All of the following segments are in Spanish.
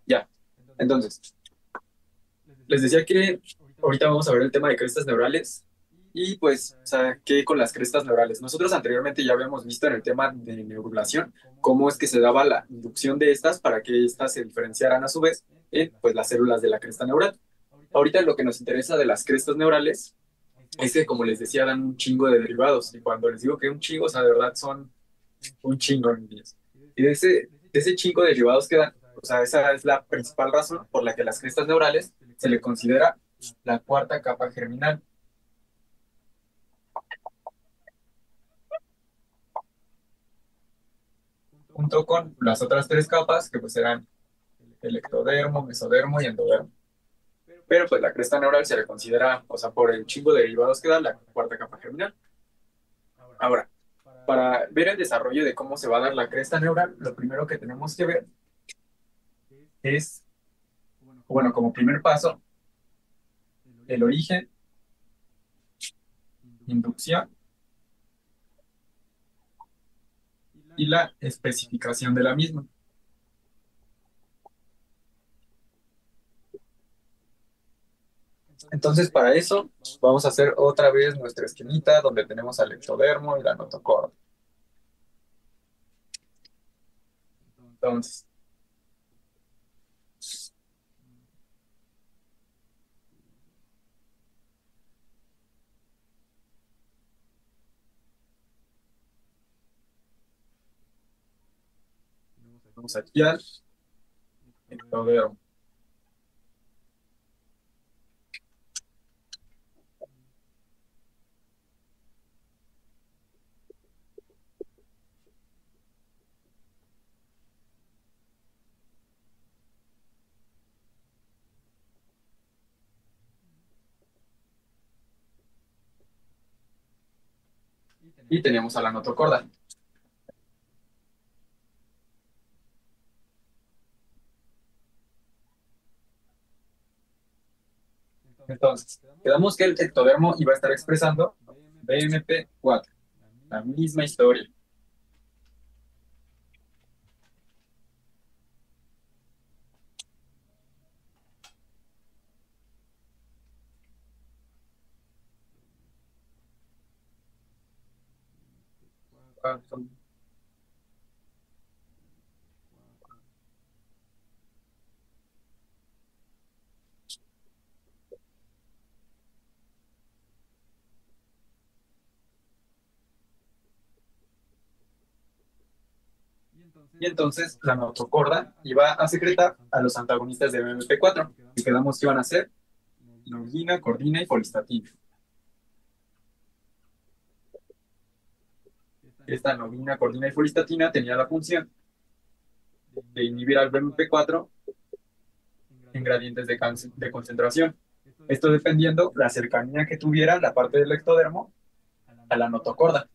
Ya, entonces, les decía que ahorita vamos a ver el tema de crestas neurales y pues, o sea, ¿qué con las crestas neurales? Nosotros anteriormente ya habíamos visto en el tema de neurulación cómo es que se daba la inducción de estas para que estas se diferenciaran a su vez en pues, las células de la cresta neural. Ahorita lo que nos interesa de las crestas neurales es que, como les decía, dan un chingo de derivados y cuando les digo que un chingo, o sea, de verdad son un chingo en días. Y de ese chingo de derivados que dan, o sea, esa es la principal razón por la que las crestas neurales se le considera la cuarta capa germinal, junto con las otras tres capas que pues serán el ectodermo, mesodermo y endodermo. Pero pues la cresta neural se le considera, o sea, por el chingo de derivados que da, la cuarta capa germinal. Ahora, para ver el desarrollo de cómo se va a dar la cresta neural, lo primero que tenemos que ver es, bueno, como primer paso, el origen, inducción y la especificación de la misma. Entonces, para eso, vamos a hacer otra vez nuestra esquinita donde tenemos al ectodermo y la notocorda. Entonces, vamos aquí al ectodermo. Y tenemos a la notocorda. Entonces, quedamos que el ectodermo iba a estar expresando BMP4, la misma historia. Y entonces la notocorda iba a secretar a los antagonistas de BMP4, y quedamos que iban a ser normina, cordina y folistatina. Esta normina, cordina y folistatina tenía la función de inhibir al BMP4 en gradientes de concentración. Esto dependiendo la cercanía que tuviera la parte del ectodermo a la notocorda.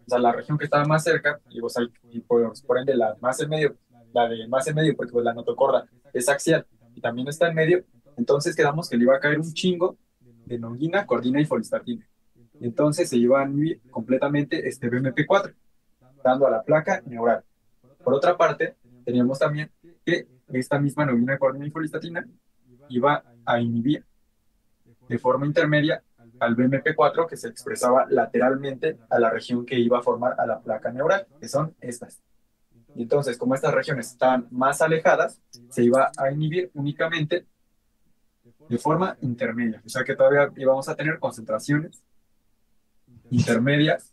O sea, la región que estaba más cerca, y por ende la más en medio, la de más en medio, porque pues, la notocorda es axial y también está en medio, entonces quedamos que le iba a caer un chingo de nonguina, cordina y folistatina. Y entonces se iba a inhibir completamente este BMP4, dando a la placa neural. Por otra parte, teníamos también que esta misma nonguina, cordina y folistatina iba a inhibir de forma intermedia al BMP4 que se expresaba lateralmente a la región que iba a formar a la placa neural, que son estas. Y entonces, como estas regiones estaban más alejadas, se iba a inhibir únicamente de forma intermedia. O sea que todavía íbamos a tener concentraciones intermedias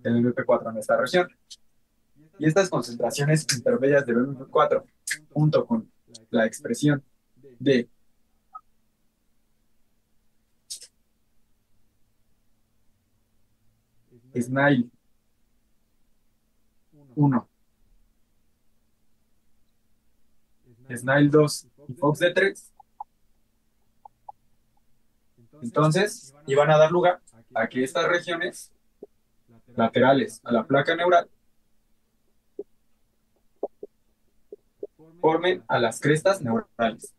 del BMP4 en esta región. Y estas concentraciones intermedias de BMP4, junto con la expresión de SNIL 1, SNIL 2 y FOXD3, entonces iban a dar lugar a que estas regiones laterales a la placa neural formen a las crestas neurales.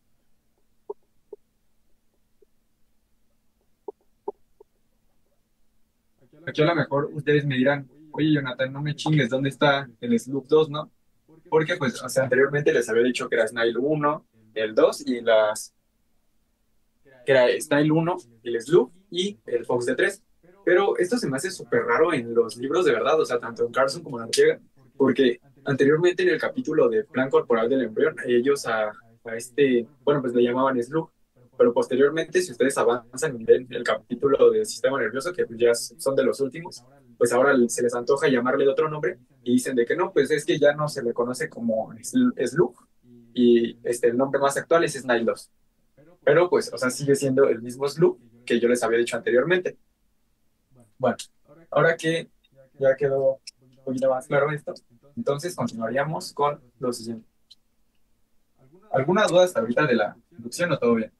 Aquí a lo mejor ustedes me dirán, oye Jonathan, no me chingues, ¿dónde está el SLUC 2, no? porque pues, o sea, anteriormente les había dicho que era Snail uno, el 2 y que era Snail uno, el Slug y el Fox de 3. Pero esto se me hace súper raro en los libros de verdad, o sea, tanto en Carson como en Ortega, porque anteriormente en el capítulo de plan corporal del embrión, ellos a este, bueno, pues le llamaban Slug, pero posteriormente, si ustedes avanzan y ven el capítulo del sistema nervioso, que pues ya son de los últimos, pues ahora se les antoja llamarle de otro nombre y dicen de que no, pues es que ya no se le conoce como Slug y el nombre más actual es Snail 2. Pero pues, o sea, sigue siendo el mismo Sloop que yo les había dicho anteriormente. Bueno, ahora que ya quedó un poquito más claro esto, entonces continuaríamos con lo siguiente. ¿Alguna duda hasta ahorita de la inducción o todo bien?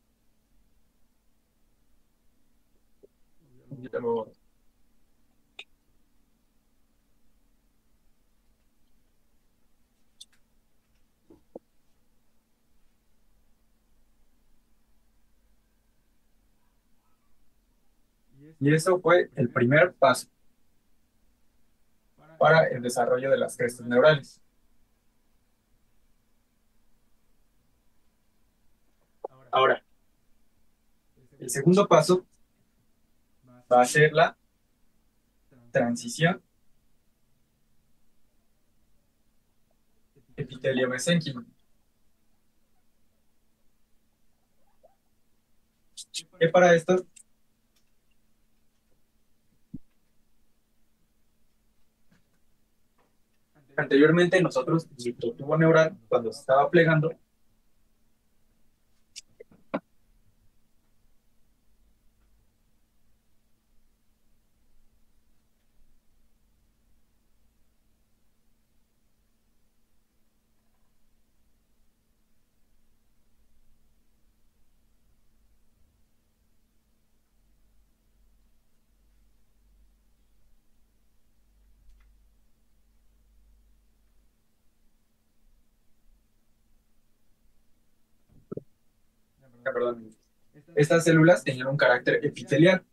Y eso fue el primer paso para el desarrollo de las crestas neurales. Ahora, el segundo paso va a ser la transición epitelio-mesénquima. Que para esto, anteriormente nosotros, nuestro tubo neural, cuando se estaba plegando, perdón, estas células tenían un carácter epitelial.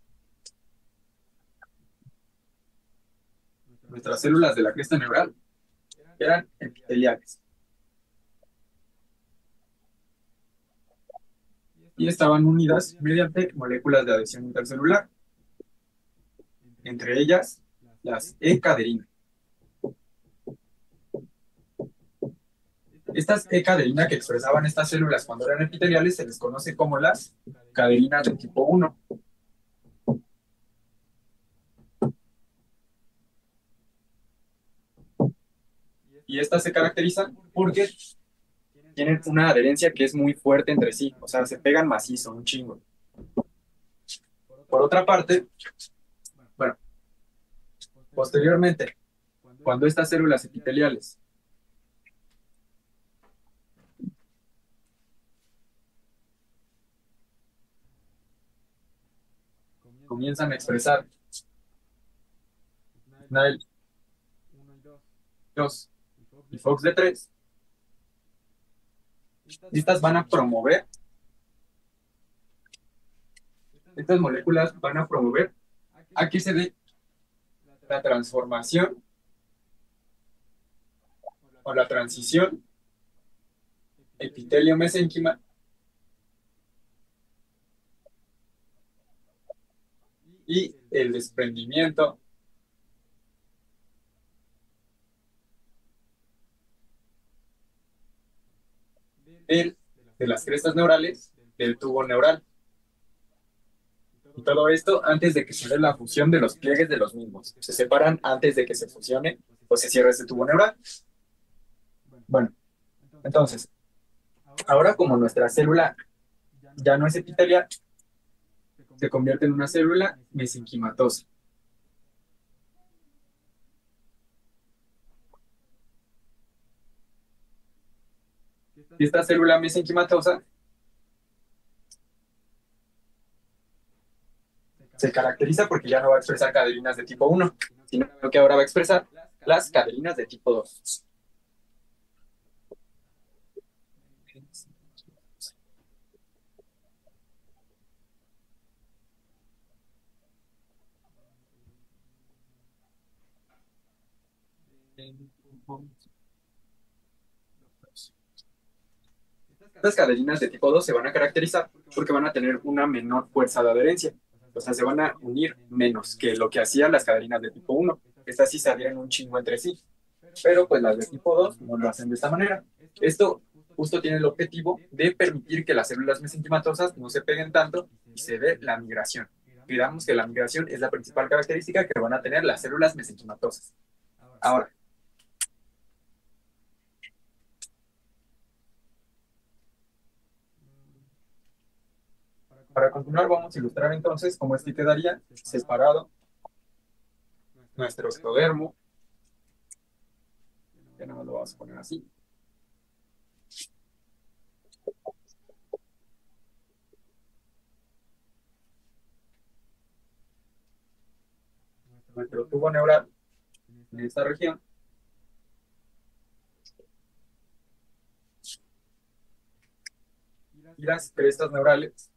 Nuestras células de la cresta neural eran epiteliales y estaban unidas mediante moléculas de adhesión intercelular, entre ellas las E-caderinas. Estas E-caderinas que expresaban estas células cuando eran epiteliales se les conoce como las caderinas de tipo 1. Y estas se caracterizan porque tienen una adherencia que es muy fuerte entre sí, o sea, se pegan macizo, un chingo. Por otra parte, bueno, posteriormente, cuando estas células epiteliales comienzan a expresar SNAIL 2 y Fox de 3, estas van a promover, estas moléculas van a promover a que se dé la transformación o la transición epitelio-mesénquima y el desprendimiento del, de las crestas neurales del tubo neural. Y todo esto antes de que se dé la fusión de los pliegues de los mismos. Se separan antes de que se fusione o se cierre este tubo neural. Bueno, entonces, ahora como nuestra célula ya no es epitelial, se convierte en una célula mesenquimatosa. Y esta célula mesenquimatosa se caracteriza porque ya no va a expresar cadeninas de tipo 1, sino que ahora va a expresar las cadeninas de tipo 2. Estas cadeninas de tipo 2 se van a caracterizar porque van a tener una menor fuerza de adherencia. O sea, se van a unir menos que lo que hacían las cadeninas de tipo 1. Estas sí se adhieren un chingo entre sí. Pero pues las de tipo 2 no lo hacen de esta manera. Esto justo tiene el objetivo de permitir que las células mesenquimatosas no se peguen tanto y se dé la migración. Digamos que la migración es la principal característica que van a tener las células mesenquimatosas. Ahora, para continuar, vamos a ilustrar entonces cómo es que quedaría separado nuestro ectodermo. Ya no lo vamos a poner así. Nuestro tubo neural en esta región y las crestas neurales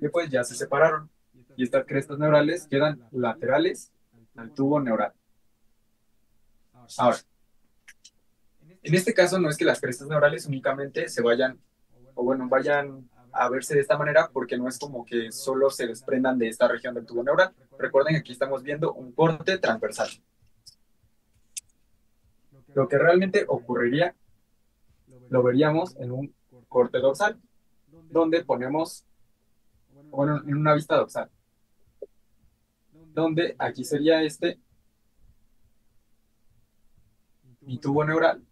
que pues ya se separaron y estas crestas neurales quedan laterales al tubo neural. Ahora, en este caso no es que las crestas neurales únicamente se vayan, o bueno, vayan a verse de esta manera porque no es como que solo se desprendan de esta región del tubo neural. Recuerden que aquí estamos viendo un corte transversal. Lo que realmente ocurriría lo veríamos en un corte dorsal, donde ponemos, bueno, en una vista dorsal, donde aquí sería este mi tubo neural.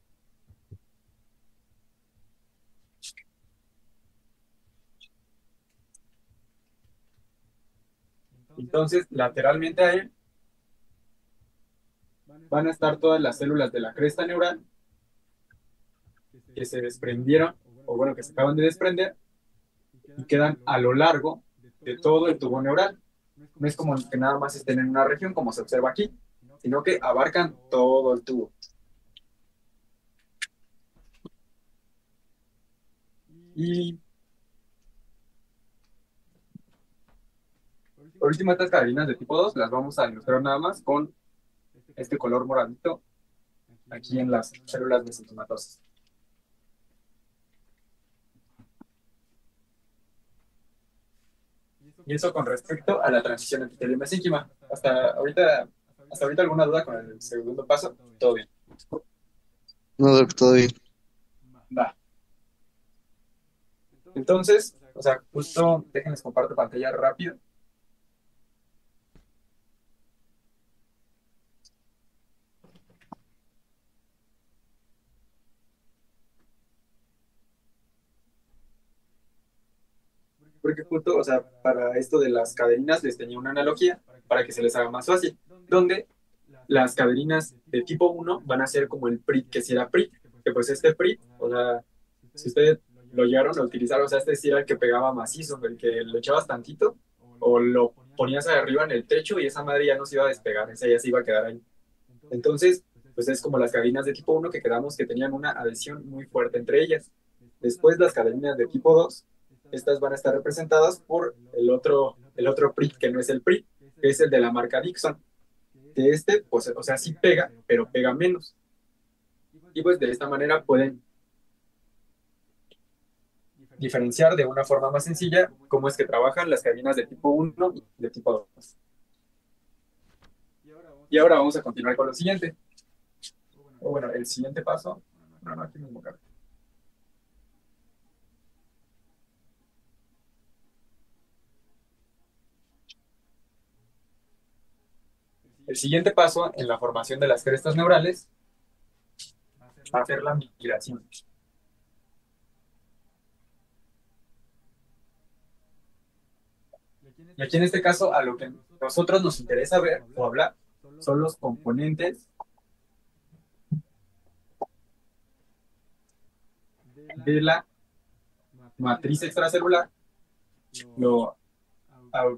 Entonces, lateralmente a él van a estar todas las células de la cresta neural que se desprendieron, o bueno, que se acaban de desprender, y quedan a lo largo de todo el tubo neural. No es como que nada más estén en una región, como se observa aquí, sino que abarcan todo el tubo. Y por último, estas cadeninas de tipo 2 las vamos a ilustrar nada más con este color moradito aquí en las células mesenquimatosas. Y eso con respecto a la transición epitelio-mesénquima. Hasta ahorita alguna duda con el segundo paso, todo bien. No, Doc, todo bien. Va. Entonces, o sea, justo déjenles comparto pantalla rápido. Porque justo, o sea, para esto de las cadeninas les tenía una analogía para que se les haga más fácil, donde las cadeninas de tipo 1 van a ser como el PRIT que si era PRIT, que pues este PRIT, o sea, si ustedes lo llegaron a utilizar, o sea, este sí era el que pegaba macizo, el que lo echabas tantito o lo ponías arriba en el techo y esa madre ya no se iba a despegar, esa ya se iba a quedar ahí. Entonces, pues es como las cadenas de tipo 1 que quedamos que tenían una adhesión muy fuerte entre ellas. Después las cadenas de tipo 2, estas van a estar representadas por el otro PRIT, que no es el PRIT, que es el de la marca Dixon, que este, pues, o sea, sí pega, pero pega menos. Y pues de esta manera pueden diferenciar de una forma más sencilla cómo es que trabajan las cadenas de tipo 1 y de tipo 2. Y ahora vamos a continuar con lo siguiente. O bueno, el siguiente paso. No, no, aquí mismo, cara. El siguiente paso en la formación de las crestas neurales va a ser la migración. Y aquí en este caso, a lo que nosotros nos interesa ver o hablar son los componentes de la matriz extracelular, lo, a-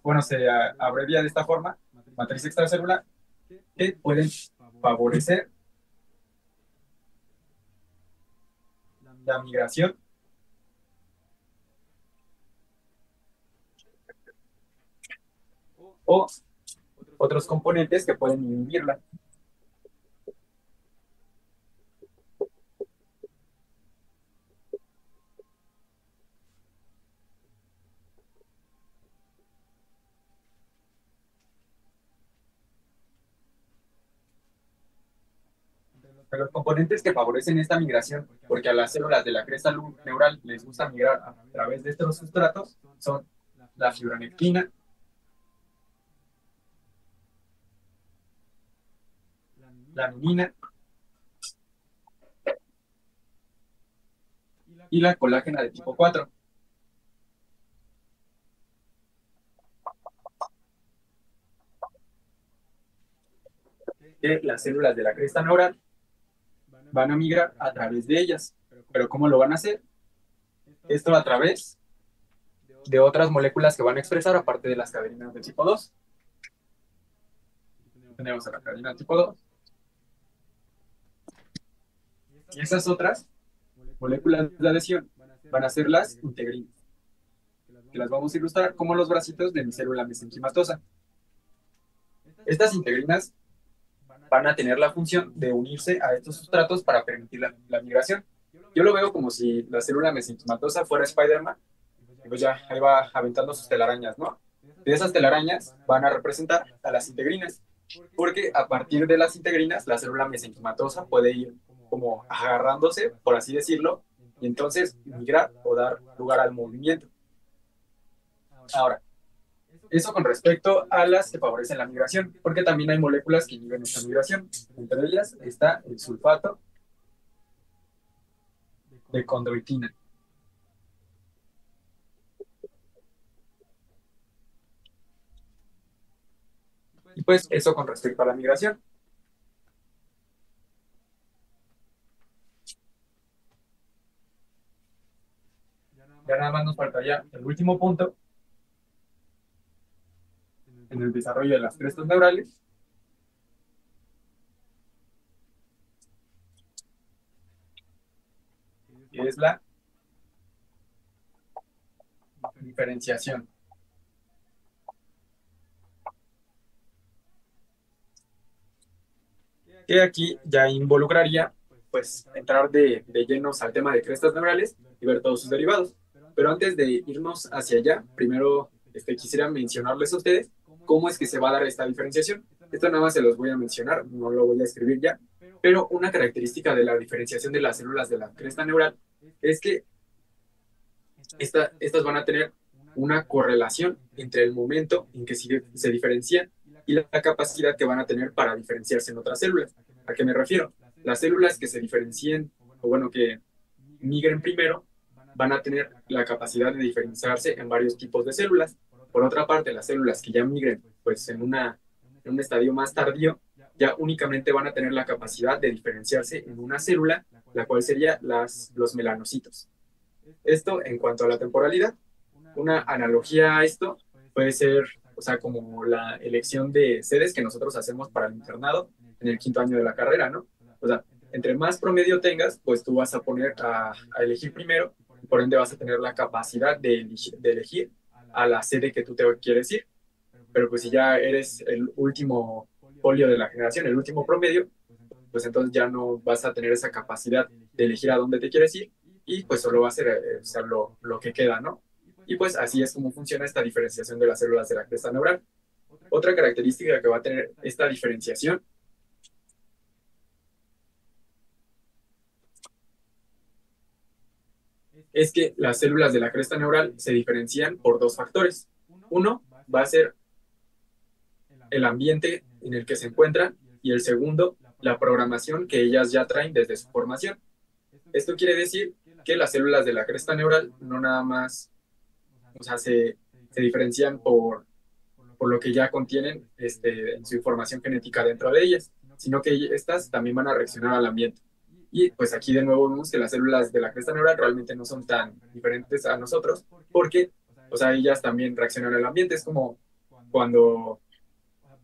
bueno, se abrevia de esta forma, matriz extracelular, que pueden favorecer la migración o otros componentes que pueden inhibirla. Los componentes que favorecen esta migración, porque a las células de la cresta neural les gusta migrar a través de estos sustratos, son la fibronectina, la minina y la colágena de tipo 4. Que las células de la cresta neural van a migrar a través de ellas. ¿Pero cómo lo van a hacer? Esto a través de otras moléculas que van a expresar, aparte de las cadeninas de tipo 2. Tenemos a la cadena tipo 2. Y esas otras moléculas de adhesión van a ser las integrinas, que las vamos a ilustrar como los bracitos de mi célula mesenquimatosa. Estas integrinas van a tener la función de unirse a estos sustratos para permitir la migración. Yo lo veo como si la célula mesenquimatosa fuera Spider-Man, y pues ya ahí va aventando sus telarañas, ¿no? De esas telarañas van a representar a las integrinas, porque a partir de las integrinas la célula mesenquimatosa puede ir como agarrándose, por así decirlo, y entonces migrar o dar lugar al movimiento. Ahora, eso con respecto a las que favorecen la migración, porque también hay moléculas que inhiben esta migración. Entre ellas está el sulfato de condroitina. Y pues eso con respecto a la migración. Ya nada más nos faltaría el último punto en el desarrollo de las crestas neurales, que es la diferenciación. Que aquí ya involucraría pues entrar de llenos al tema de crestas neurales y ver todos sus derivados. Pero antes de irnos hacia allá, primero quisiera mencionarles a ustedes cómo es que se va a dar esta diferenciación. Esto nada más se los voy a mencionar, no lo voy a escribir ya, pero una característica de la diferenciación de las células de la cresta neural es que estas van a tener una correlación entre el momento en que se diferencian y la capacidad que van a tener para diferenciarse en otras células. ¿A qué me refiero? Las células que se diferencien, o bueno, que migren primero, van a tener la capacidad de diferenciarse en varios tipos de células. Por otra parte, las células que ya migren pues en un estadio más tardío, ya únicamente van a tener la capacidad de diferenciarse en una célula, la cual sería los melanocitos. Esto en cuanto a la temporalidad. Una analogía a esto puede ser, o sea, como la elección de sedes que nosotros hacemos para el internado en el quinto año de la carrera, ¿no? O sea, entre más promedio tengas, pues tú vas a poner a elegir primero, y por ende vas a tener la capacidad de elegir a la sede que tú te quieres ir. Pero pues si ya eres el último folio de la generación, el último promedio, pues entonces ya no vas a tener esa capacidad de elegir a dónde te quieres ir y pues solo va a ser o sea, lo que queda, ¿no? Y pues así es como funciona esta diferenciación de las células de la cresta neural. Otra característica que va a tener esta diferenciación es que las células de la cresta neural se diferencian por dos factores. Uno va a ser el ambiente en el que se encuentran y el segundo, la programación que ellas ya traen desde su formación. Esto quiere decir que las células de la cresta neural no nada más, o sea, se diferencian por lo que ya contienen en su información genética dentro de ellas, sino que estas también van a reaccionar al ambiente. Y pues aquí de nuevo vemos que las células de la cresta neural realmente no son tan diferentes a nosotros porque, o sea, ellas también reaccionan al ambiente. Es como cuando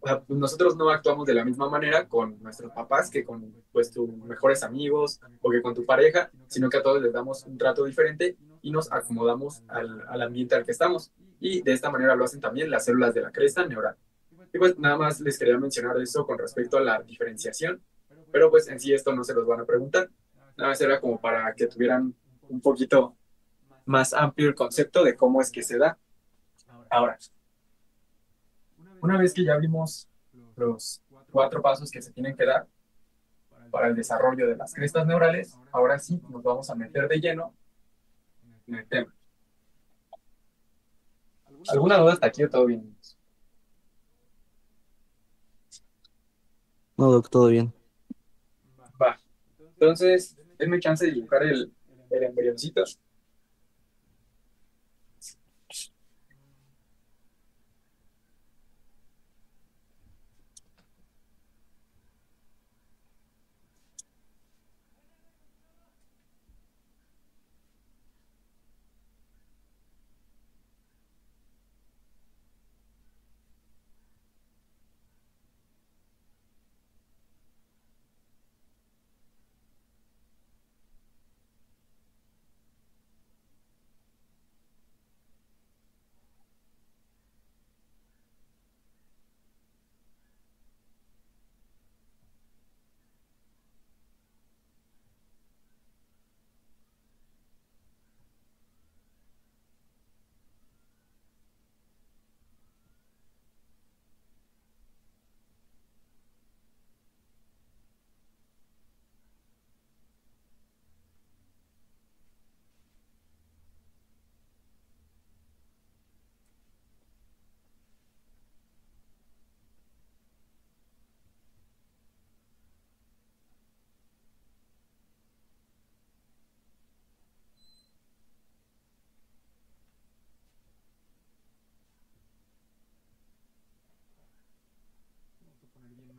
o sea, pues nosotros no actuamos de la misma manera con nuestros papás que con pues tus mejores amigos o que con tu pareja, sino que a todos les damos un trato diferente y nos acomodamos al ambiente al que estamos. Y de esta manera lo hacen también las células de la cresta neural. Y pues nada más les quería mencionar eso con respecto a la diferenciación, pero pues en sí esto no se los van a preguntar. Nada más era como para que tuvieran un poquito más amplio el concepto de cómo es que se da. Ahora, una vez que ya vimos los cuatro pasos que se tienen que dar para el desarrollo de las crestas neurales, ahora sí nos vamos a meter de lleno en el tema. ¿Alguna duda hasta aquí o todo bien? No, Doc, todo bien. Va. Entonces, denme chance de dibujar el embrioncito.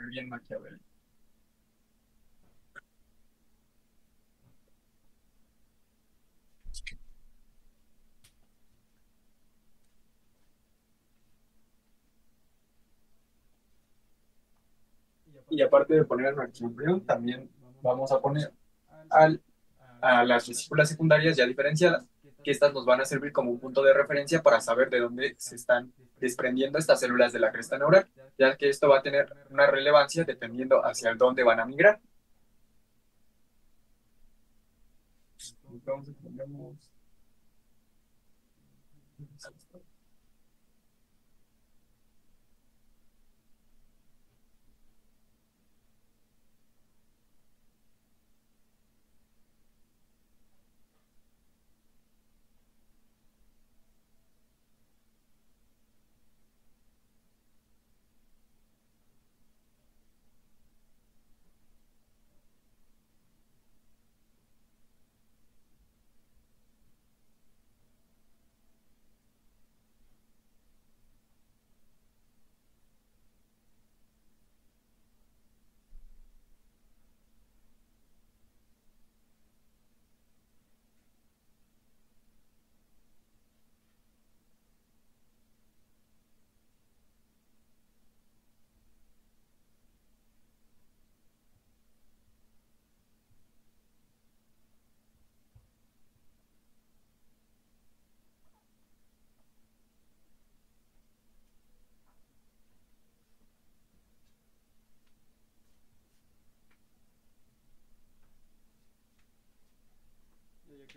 Muy bien, Maquiavelo. Y aparte de poner nuestro embrión, también vamos a poner al, a las vesículas secundarias ya diferenciadas, que estas nos van a servir como un punto de referencia para saber de dónde se están desprendiendo estas células de la cresta neural, ya que esto va a tener una relevancia dependiendo hacia el dónde van a migrar. Entonces, pongamos...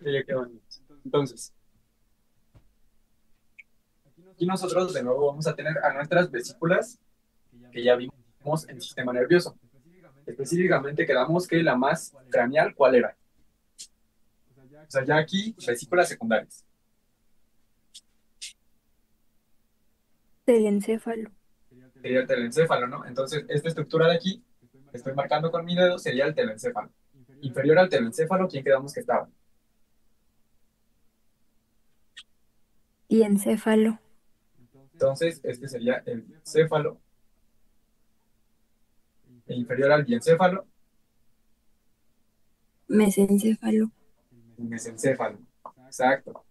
Ya quedó. Entonces, aquí nosotros de nuevo vamos a tener a nuestras vesículas que ya vimos en sistema nervioso. Específicamente quedamos que la más craneal, ¿cuál era? O sea, ya aquí, vesículas secundarias. Telencéfalo. Sería el telencéfalo, ¿no? Entonces, esta estructura de aquí, que estoy marcando con mi dedo, sería el telencéfalo. Inferior al telencéfalo, ¿quién quedamos que estaba? Y encéfalo. Entonces, este sería el céfalo. E inferior al diencéfalo, Mesencéfalo. El mesencéfalo. Exacto.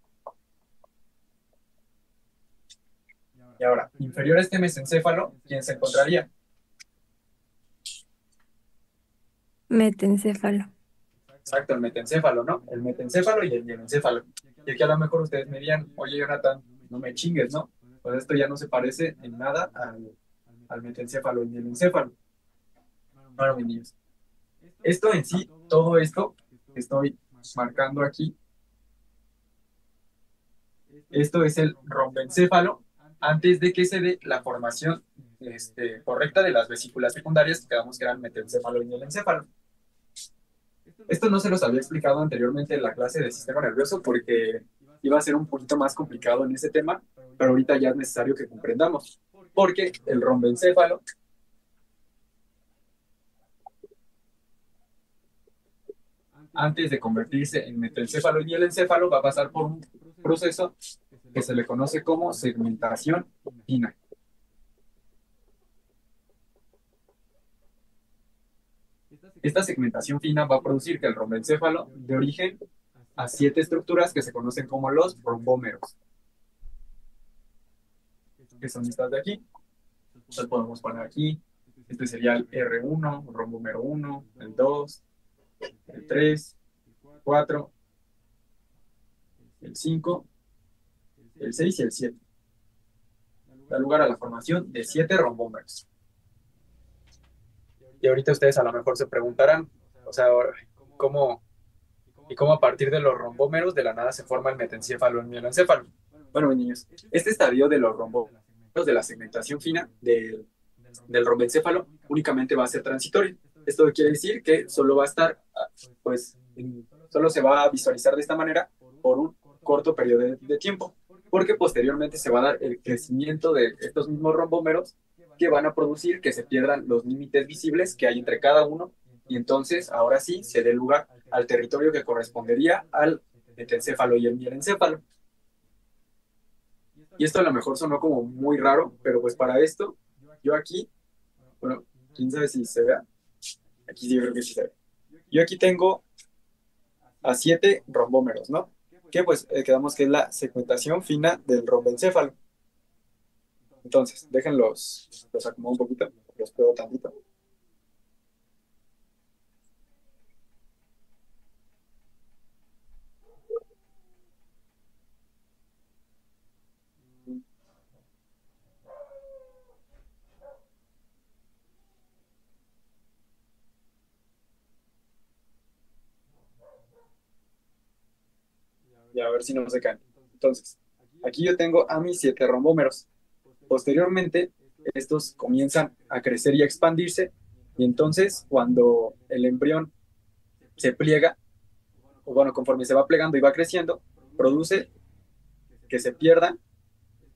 Y ahora, inferior a este mesencéfalo, ¿quién se encontraría? Metencéfalo. Exacto, el metencéfalo, ¿no? El metencéfalo y el mielencéfalo. Y aquí a lo mejor ustedes me dirían, oye, Jonathan, no me chingues, ¿no? Pues esto ya no se parece en nada al metencéfalo y mielencéfalo. Bueno, mis niños, esto en sí, todo esto que estoy marcando aquí, esto es el rombencéfalo antes de que se dé la formación correcta de las vesículas secundarias que quedamos que eran metencéfalo y mielencéfalo. Esto no se los había explicado anteriormente en la clase de sistema nervioso porque iba a ser un poquito más complicado en ese tema, pero ahorita ya es necesario que comprendamos, porque el rombencéfalo, antes de convertirse en metencéfalo y mielencéfalo, va a pasar por un proceso que se le conoce como segmentación fina. Esta segmentación fina va a producir que el rombencéfalo dé origen a 7 estructuras que se conocen como los rombómeros, que son estas de aquí. Entonces podemos poner aquí, este sería el R1, rombómero 1, el 2, el 3, el 4, el 5, el 6 y el 7. Da lugar a la formación de 7 rombómeros. Y ahorita ustedes a lo mejor se preguntarán, o sea, ¿cómo, cómo a partir de los rombómeros de la nada se forma el metencéfalo y el mieloencéfalo? Bueno, mis niños, este estadio de los rombómeros de la segmentación fina del rombencéfalo únicamente va a ser transitorio. Esto quiere decir que solo va a estar, pues, solo se va a visualizar de esta manera por un corto periodo de tiempo, porque posteriormente se va a dar el crecimiento de estos mismos rombómeros que van a producir que se pierdan los límites visibles que hay entre cada uno y entonces ahora sí se dé lugar al territorio que correspondería al metencéfalo y el mielencéfalo. Y esto a lo mejor sonó como muy raro, pero pues para esto, yo aquí, bueno, quién sabe si se vea, aquí sí yo creo que sí se ve. Yo aquí tengo a 7 rombómeros, ¿no? Que pues quedamos que es la segmentación fina del rombencéfalo. Entonces, déjenlos, los acomodo un poquito, los pego tantito. Y a ver si no se caen. Entonces, aquí yo tengo a mis 7 rombómeros. Posteriormente, estos comienzan a crecer y a expandirse, y entonces cuando el embrión se pliega, o bueno, conforme se va plegando y va creciendo, produce que se pierdan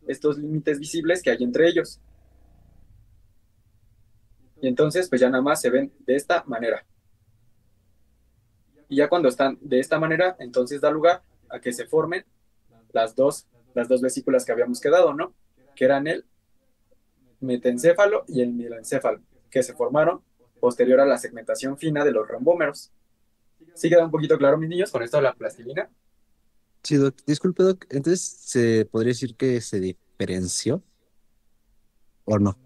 estos límites visibles que hay entre ellos. Y entonces, pues ya nada más se ven de esta manera. Y ya cuando están de esta manera, entonces da lugar a que se formen las dos vesículas que habíamos quedado, ¿no? Que eran el metencéfalo y el mieloencéfalo, que se formaron posterior a la segmentación fina de los rombómeros. ¿Sí queda un poquito claro, mis niños, con esto de la plastilina? Sí, Doc. Disculpe, Doc. Entonces, ¿se podría decir que se diferenció o no?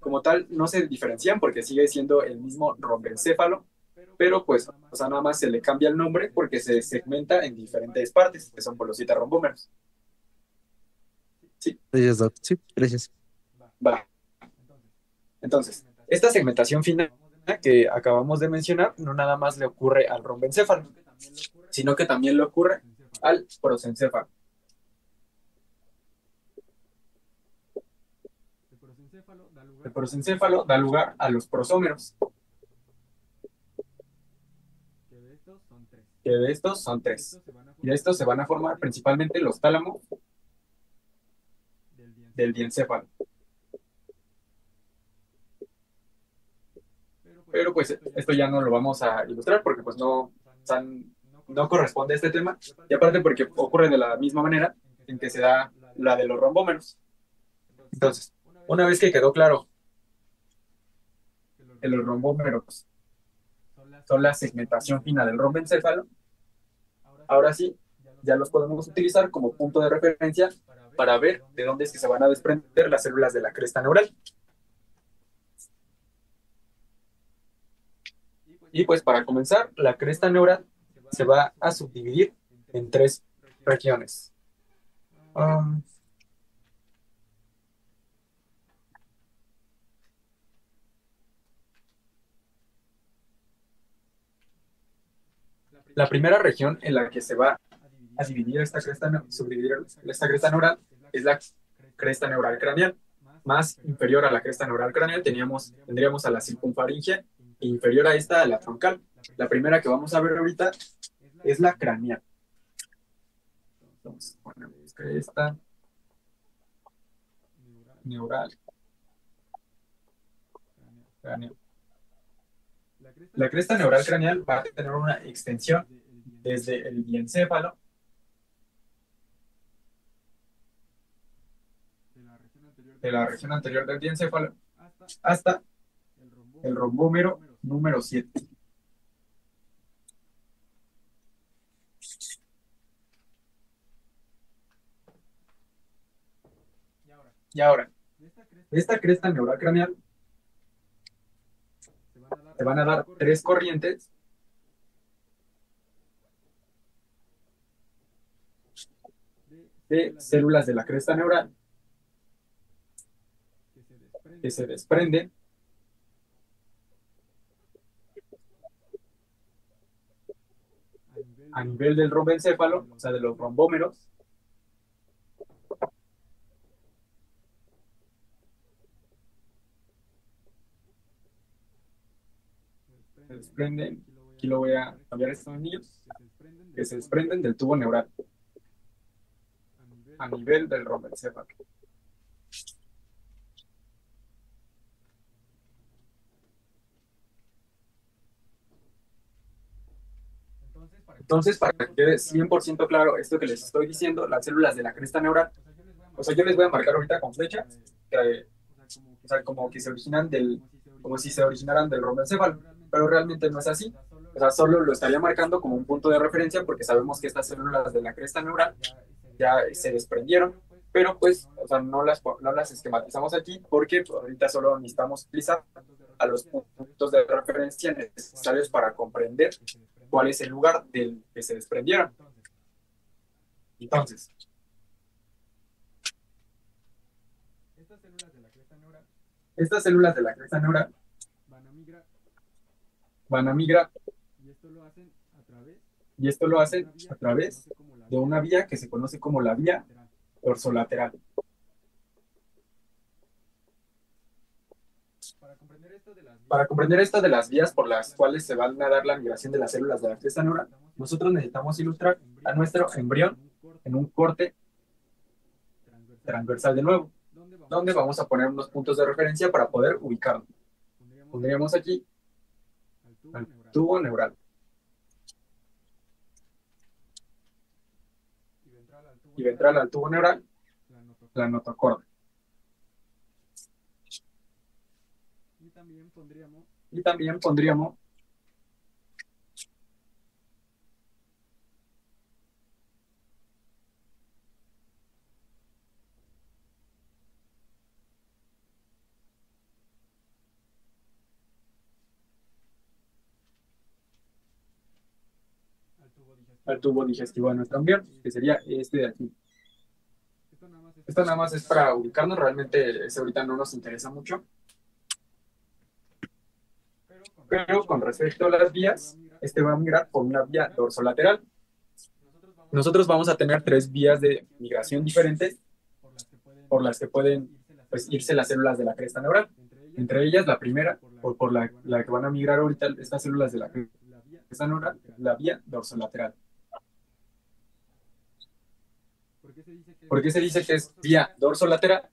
Como tal, no se diferencian porque sigue siendo el mismo rombencéfalo, pero pues, o sea, nada más se le cambia el nombre porque se segmenta en diferentes partes, que son por los 7 rombómeros. Sí, Gracias, Doc. Sí, gracias. va. Entonces, esta segmentación fina que acabamos de mencionar no nada más le ocurre al rombencéfalo, sino que también le ocurre al prosencéfalo. El prosencéfalo da lugar a los prosómeros, que de estos son 3. Y de estos se van a formar principalmente los tálamos del diencéfalo. Pero pues esto ya no lo vamos a ilustrar porque pues no, o sea, no corresponde a este tema. Y aparte porque ocurre de la misma manera en que se da la de los rombómeros. Entonces, una vez que quedó claro que los rombómeros son la segmentación fina del romboencéfalo. Ahora sí, ya los podemos utilizar como punto de referencia para ver de dónde es que se van a desprender las células de la cresta neural. Y pues para comenzar, la cresta neural se va a subdividir en tres regiones. La primera región en la que se va a dividir subdividir esta cresta neural es la cresta neural craneal. Más inferior a la cresta neural craneal tendríamos a la circunfaringe e inferior a esta a la troncal. La primera que vamos a ver ahorita es la craneal. Entonces, ponemos cresta neural craneal. La cresta neural craneal va a tener una extensión desde el diencéfalo de la región anterior del diencéfalo hasta el rombómero número 7. Y ahora, de esta cresta neural craneal te van a dar tres corrientes de células de la cresta neural que se desprenden a nivel del romboencéfalo, o sea, de los rombómeros, se desprenden, aquí lo voy a cambiar estos anillos, que se desprenden del tubo neural a nivel del romboencéfalo. Entonces, para que quede 100% claro esto que les estoy diciendo, las células de la cresta neural, o sea, yo les voy a marcar ahorita con flechas, o sea, como que se originan como si se originaran del romboencéfalo, pero realmente no es así. O sea, solo lo estaría marcando como un punto de referencia porque sabemos que estas células de la cresta neural ya se desprendieron, pero pues, o sea, no las esquematizamos aquí porque ahorita solo necesitamos utilizar a los puntos de referencia necesarios para comprender cuál es el lugar del que se desprendieron. Entonces, estas células de la cresta neural van a migrar y esto lo hacen a través de una vía que se conoce como la vía dorsolateral. Para comprender esto de las vías por las cuales se van a dar la migración de las células de la cresta neural, nosotros necesitamos ilustrar a nuestro embrión en un corte transversal de nuevo, donde vamos a poner unos puntos de referencia para poder ubicarlo. Pondríamos aquí al tubo neural. Y ventral al tubo neural, la notocorda. Y también pondríamos al tubo digestivo de nuestro embrión, que sería este de aquí. Esto nada más es para ubicarnos, realmente ese ahorita no nos interesa mucho. Pero con respecto a las vías, este va a migrar por una vía dorsolateral. Nosotros vamos a tener tres vías de migración diferentes por las que pueden pues, irse las células de la cresta neural. Entre ellas, la primera, por la que van a migrar ahorita estas células de la cresta neural, la vía dorsolateral. ¿Por qué se dice que es vía dorsolateral?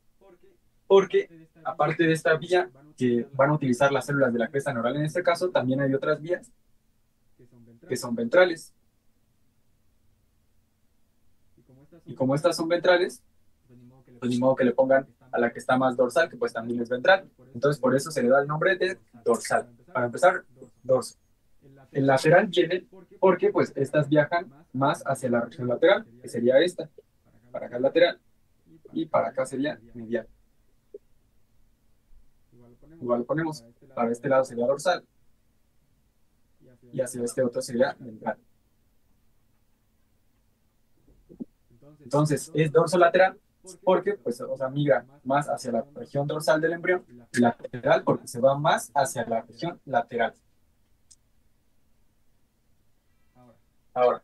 Porque aparte de esta vía que van a utilizar las células de la cresta neural en este caso, también hay otras vías que son ventrales. Y como estas son ventrales, pues ni modo que le pongan a la que está más dorsal, que pues también es ventral. Entonces por eso se le da el nombre de dorsal. Para empezar, dorso. El lateral viene porque pues estas viajan más hacia la región lateral, que sería esta. Para acá es lateral y para acá sería medial. Igual lo ponemos. Para este lado sería dorsal y hacia este otro sería ventral. Entonces, es dorsolateral porque, pues, o sea, migra más hacia la región dorsal del embrión y lateral porque se va más hacia la región lateral. Ahora,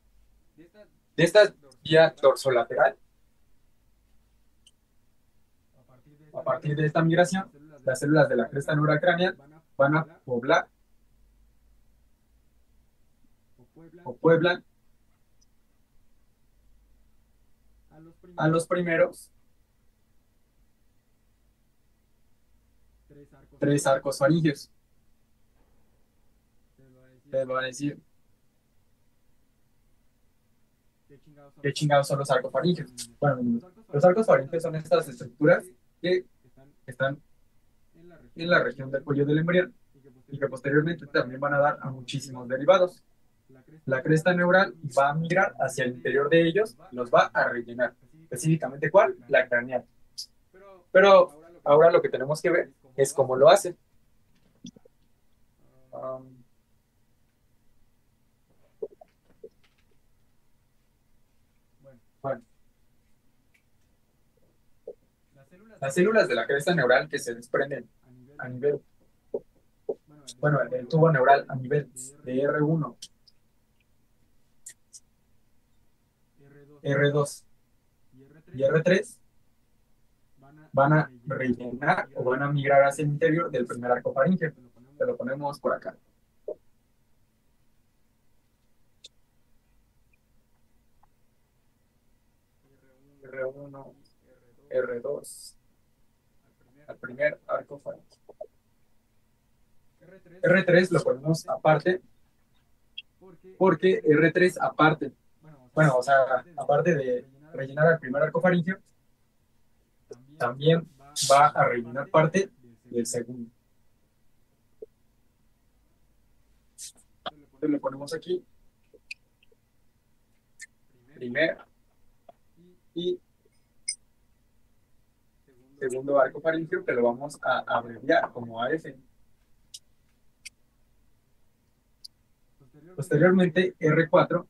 de esta vía dorsolateral, a partir de esta migración, las células de la cresta neural craneal van a poblar o pueblan a los primeros tres arcos faríngeos. Les voy a decir qué chingados son los arcos faríngeos. Bueno, los arcos faríngeos son estas estructuras que están en la región del cuello del embrión y que posteriormente también van a dar a muchísimos derivados. La cresta neural va a migrar hacia el interior de ellos, los va a rellenar. Específicamente, ¿cuál? La craneal. Pero ahora lo que tenemos que ver es cómo lo hace. Bueno, las células de la cresta neural que se desprenden a nivel, bueno, el tubo neural a nivel de R1, R2 y R3 van a rellenar o van a migrar hacia el interior del primer arco faríngeo. Se lo ponemos por acá. R1, R2, al primer arco faríngeo. R3 lo ponemos aparte porque R3 aparte, bueno, o sea, aparte de rellenar al primer arco faríngeo, también va a rellenar parte del segundo. Entonces le ponemos aquí primer y segundo arco faríngeo, que lo vamos a abreviar como AF. Posteriormente, R4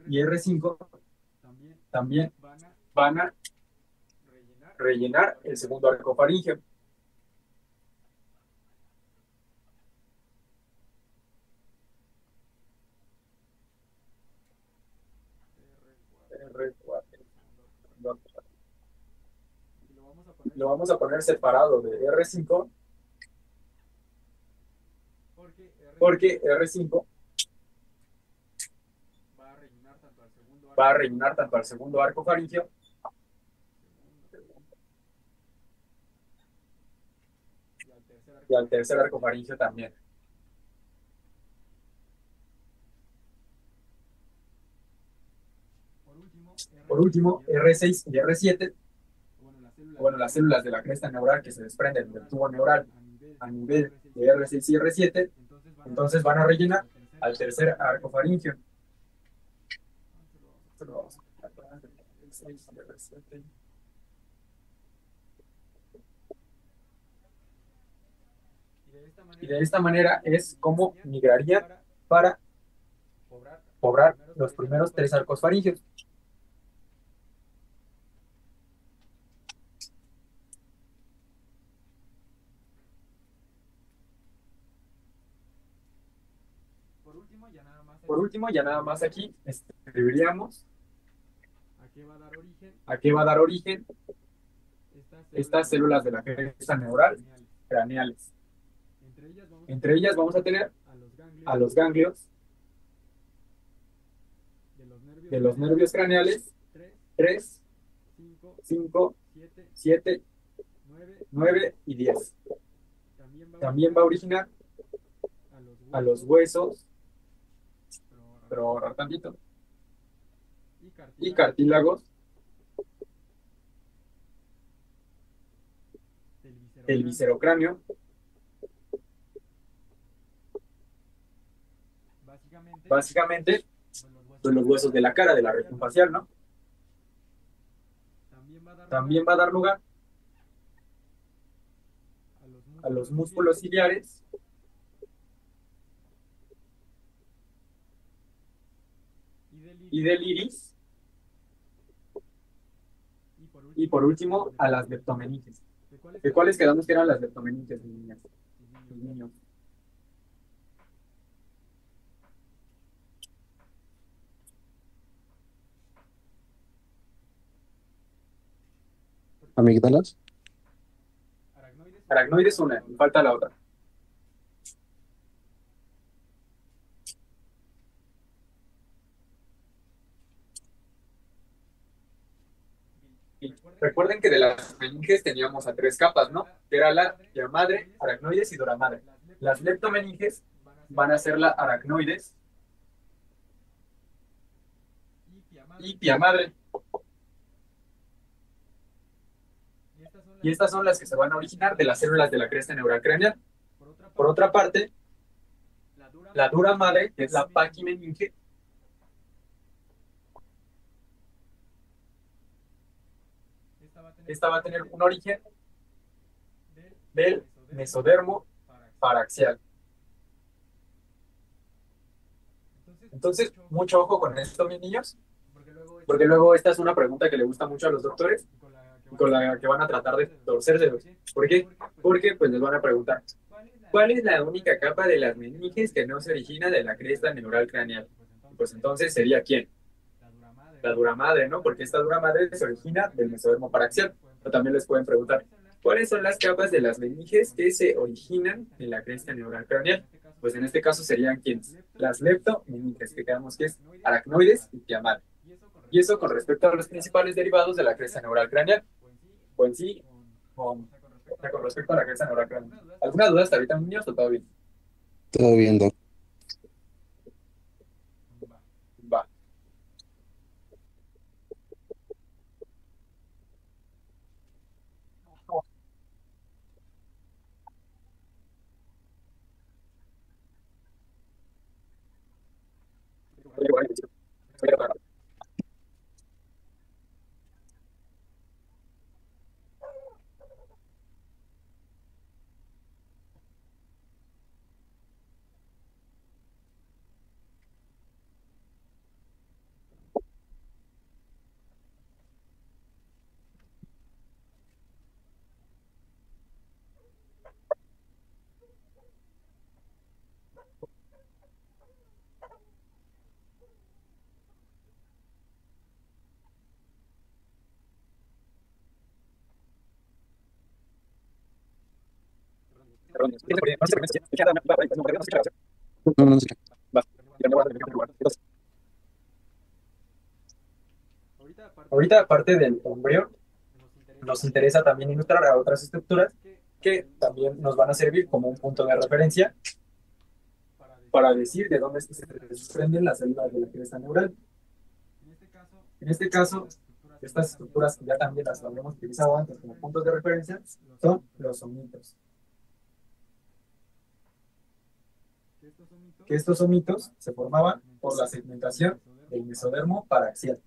y R5 también van a rellenar el segundo arco faríngeo. R4. Lo vamos a poner separado de R5 porque R5 va a rellenar tanto al segundo arco faríngeo y al tercer arco faríngeo también. Por último, R6 y R7, bueno, las células de la cresta neural que se desprenden del tubo neural a nivel de R6 y R7, entonces van a rellenar al tercer arco faríngeo. Esto lo vamos a poner R6 y R7. Y de esta manera es como migrarían para poblar los primeros tres arcos faríngeos. Por último, ya nada más aquí escribiríamos a qué va a dar origen estas células de la cresta neural craneales. Entre ellas vamos a tener a los ganglios de los nervios craneales 3, 5, 7, 9 y 10. También va a originar a los huesos, pero ahorrar tantito, y cartílagos del viscerocráneo Básicamente, pues los huesos de la cara, de la región facial, ¿no? También va a dar lugar a los músculos ciliares y del iris, y por último, a las leptomeninges. ¿De cuáles quedamos que eran las leptomeninges, niñas y niños? Amígdalas. Aracnoides una, y falta la otra. Y recuerden que de las meninges teníamos a tres capas, ¿no? Que era la madre, aracnoides y duramadre. Las leptomeninges van a ser la aracnoides y piamadre. Y estas son las que se van a originar de las células de la cresta neural craneal. Por otra parte, la duramadre, que es la paquimeninge, esta va a tener un origen del mesodermo paraxial. Entonces, mucho ojo con esto, mis niños, porque luego esta es una pregunta que le gusta mucho a los doctores y con la que van a tratar de torcérselos. ¿Por qué? Porque pues les van a preguntar, ¿cuál es la única capa de las meninges que no se origina de la cresta neural craneal? Pues entonces sería ¿quién? La duramadre, ¿no? Porque esta duramadre se origina del mesodermo paraxial. O también les pueden preguntar, ¿cuáles son las capas de las meninges que se originan en la cresta neural craneal? Pues en este caso serían ¿quiénes? Las leptomeninges, que quedamos que es aracnoides y piamadre. Y eso con respecto a los principales derivados de la cresta neural craneal. O en sí, o sea, con respecto a la cresta neural craneal. ¿Alguna duda hasta ahorita, niños, o todo bien? Todo bien, Doc. Va. No, no sé. Ahorita, aparte del embrión, nos interesa también ilustrar a otras estructuras que también nos van a servir como un punto de referencia para decir de dónde es que se desprenden las células de la cresta neural. En este caso, estas estructuras que ya también las habíamos utilizado antes como puntos de referencia son los somitos. Que estos somitos se formaban por la segmentación del mesodermo paraxial.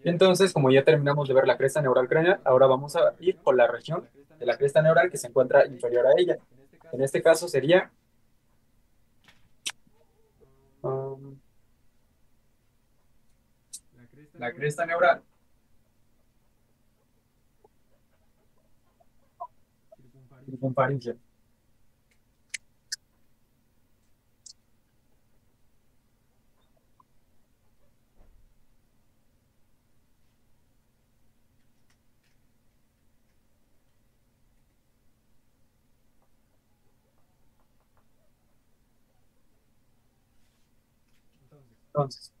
Entonces, como ya terminamos de ver la cresta neural craneal, ahora vamos a ir por la región de la cresta neural que se encuentra inferior a ella. En este caso sería um, la cresta neural circunfaringial. Entonces,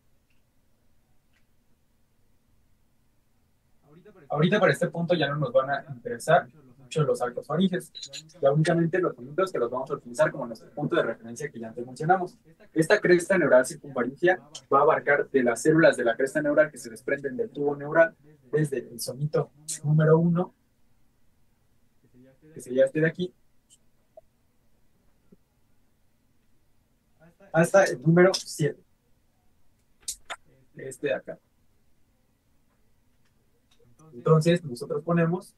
ahorita para este punto ya no nos van a interesar mucho los arcos faringes, ya únicamente los puntos que los vamos a utilizar como nuestro punto de referencia que ya antes mencionamos. Esta cresta neural circunfaringea va a abarcar de las células de la cresta neural que se desprenden del tubo neural desde el somito número 1, que sería este de aquí, hasta el número 7, este de acá. Entonces, nosotros ponemos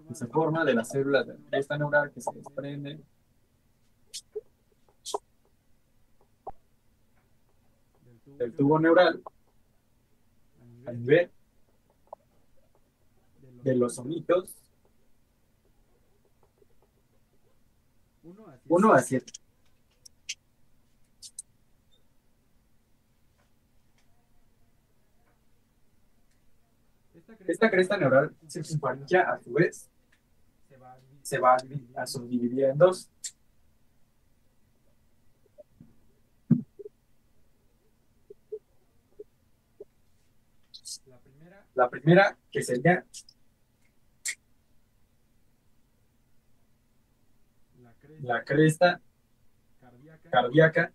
que se forma de las células de la cresta neural que se desprenden del tubo neural a nivel de los somitos 1 a 7. Esta cresta neural circunfaringea, a su vez, se va a subdividir en dos. La primera, que sería la cresta cardíaca,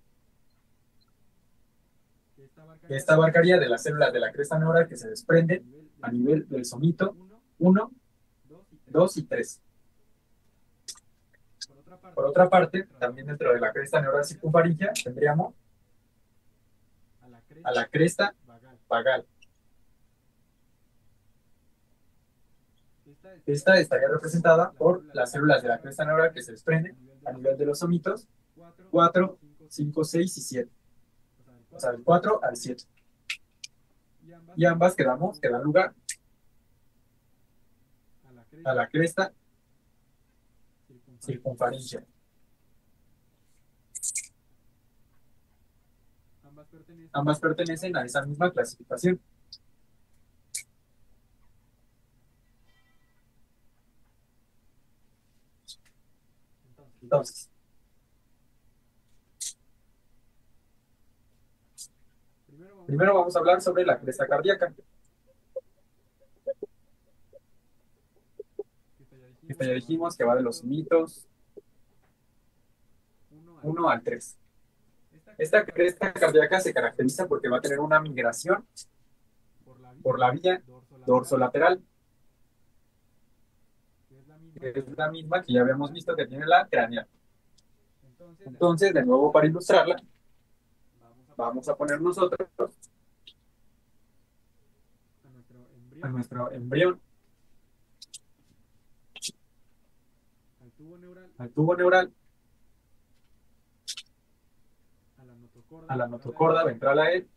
que esta abarcaría de las células de la cresta neural que se desprenden a nivel del somito 1, 2 y 3. Por otra parte, también dentro de la cresta neural circunfaringea tendríamos a la cresta vagal. Esta estaría representada por las células de la cresta neural que se desprenden a nivel de los somitos 4, 5, 6 y 7. O sea, del 4 al 7. Y ambas dan lugar a la cresta circunfaringea. Ambas pertenecen a esa misma clasificación. Entonces, primero vamos a hablar sobre la cresta cardíaca. Esta ya dijimos que va de los somitos 1 al 3. Esta cresta cardíaca se caracteriza porque va a tener una migración por la vía dorsolateral, que es la misma que ya habíamos visto que tiene la craneal. Entonces, de nuevo, para ilustrarla, vamos a poner nosotros a nuestro embrión, al tubo neural, a la notocorda ventral a él,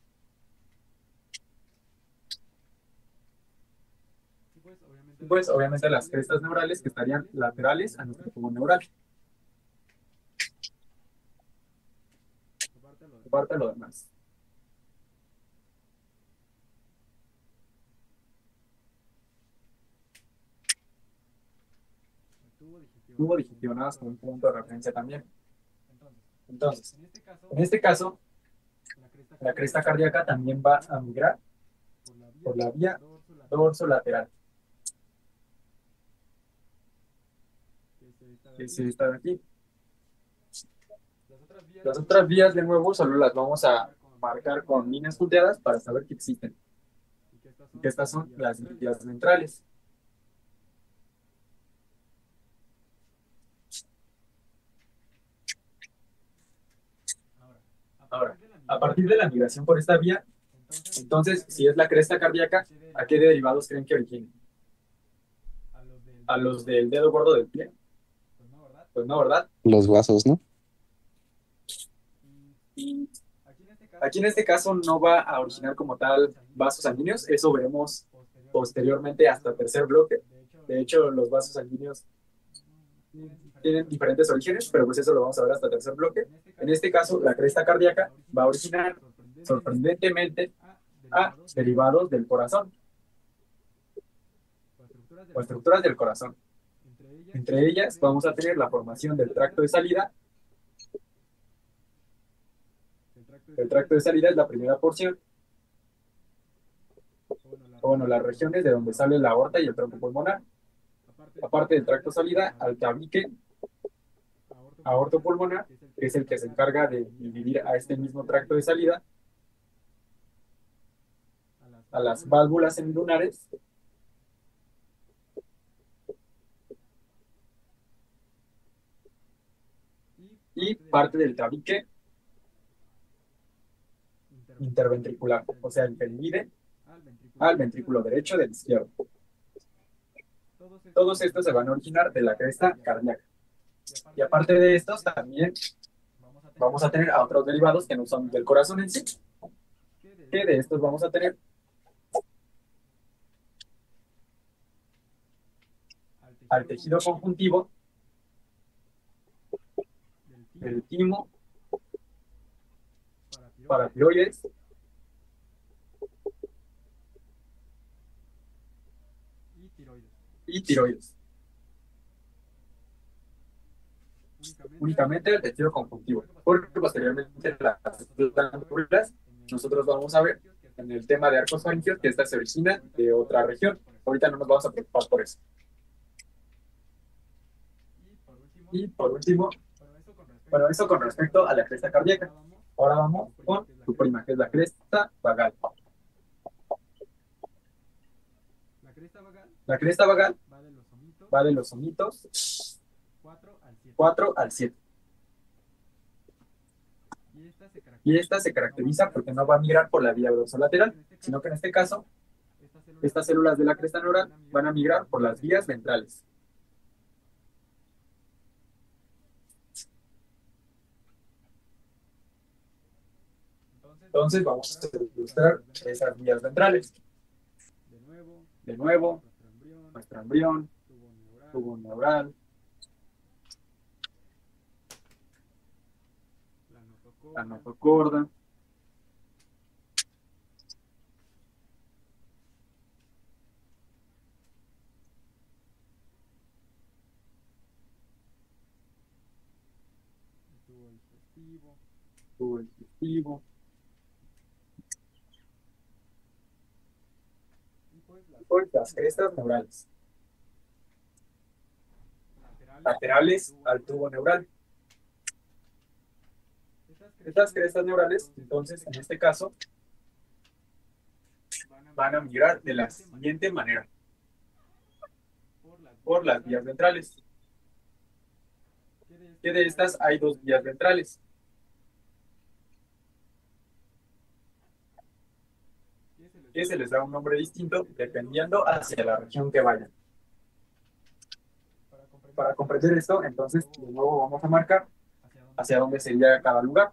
y pues obviamente las crestas neurales que estarían laterales a nuestro tubo neural. Aparte lo demás. Tubo digestivo nada más como un punto de referencia también. Entonces, en este caso, la cresta cardíaca también va a migrar por la vía dorsolateral, que es esta de aquí. Las otras vías, de nuevo, solo las vamos a marcar con líneas punteadas para saber que existen. Y que estas son las vías ventrales. Ahora, a partir de la migración por esta vía, entonces, si es la cresta cardíaca, ¿a qué derivados creen que originen? ¿A los del dedo gordo del pie? Pues no, ¿verdad? Los vasos, ¿no? Y aquí en este caso no va a originar como tal vasos sanguíneos, eso veremos posteriormente hasta el tercer bloque. De hecho, los vasos sanguíneos tienen diferentes orígenes, pero pues eso lo vamos a ver hasta el tercer bloque. En este caso, la cresta cardíaca va a originar sorprendentemente a derivados del corazón o estructuras del corazón. Entre ellas vamos a tener la formación del tracto de salida El tracto de salida es la primera porción, o bueno, las regiones de donde sale la aorta y el tronco pulmonar. Aparte del tracto de salida, al tabique aorto pulmonar, que es el que se encarga de dividir a este mismo tracto de salida, a las válvulas semilunares y parte del tabique interventricular, o sea, el que divide al ventrículo derecho del izquierdo. Todos estos se van a originar de la cresta cardíaca. Y aparte de estos, también vamos a tener a otros derivados que no son del corazón en sí, que de estos vamos a tener al tejido conjuntivo, el timo, paratiroides y tiroides. Únicamente el tejido conjuntivo, porque posteriormente las glándulas nosotros vamos a ver en el tema de arcos faringeos que esta se origina de otra región. Ahorita no nos vamos a preocupar por eso. Y por último, bueno, eso con respecto a la cresta cardíaca. Ahora vamos con su prima, que es la cresta vagal. La cresta vagal va de los omitos 4 al 7. Y esta se caracteriza porque no va a migrar por la vía dorsolateral, sino que en este caso, estas células de la cresta neural van a migrar por las vías ventrales. Entonces vamos a ilustrar esas vías ventrales. De nuevo, nuestro embrión, tubo neural, la notocorda, tubo digestivo, pues las crestas neurales, laterales al tubo neural. Estas crestas neurales, entonces, en este caso, van a migrar de la siguiente manera: por las vías ventrales. Que de estas hay dos vías ventrales. Que se les da un nombre distinto dependiendo hacia la región que vayan. Para comprender esto, entonces, de nuevo vamos a marcar hacia dónde sería cada lugar.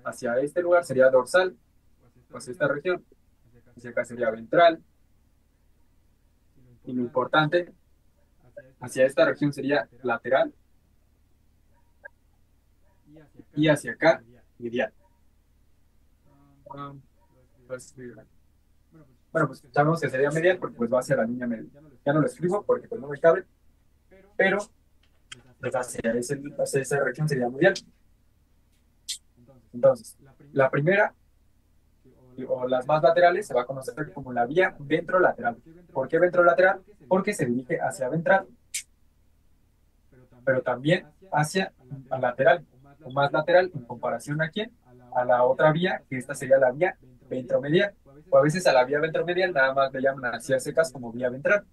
Hacia este lugar sería dorsal, hacia esta región. Hacia acá sería ventral. Y lo importante, hacia esta región sería lateral. Y hacia acá, medial. Bueno, pues sabemos que sería medial porque pues va hacia la línea media. Ya no lo escribo porque pues no me cabe, pero pues hacia esa región sería medial. Entonces, la primera, o las más laterales, se va a conocer como la vía ventrolateral. ¿Por qué ventrolateral? Porque se dirige hacia ventral, pero también hacia lateral, o más lateral en comparación a quién, a la otra vía, que esta sería la vía ventromedial. O a veces a la vía ventromedial nada más le llaman hacia secas como vía ventral.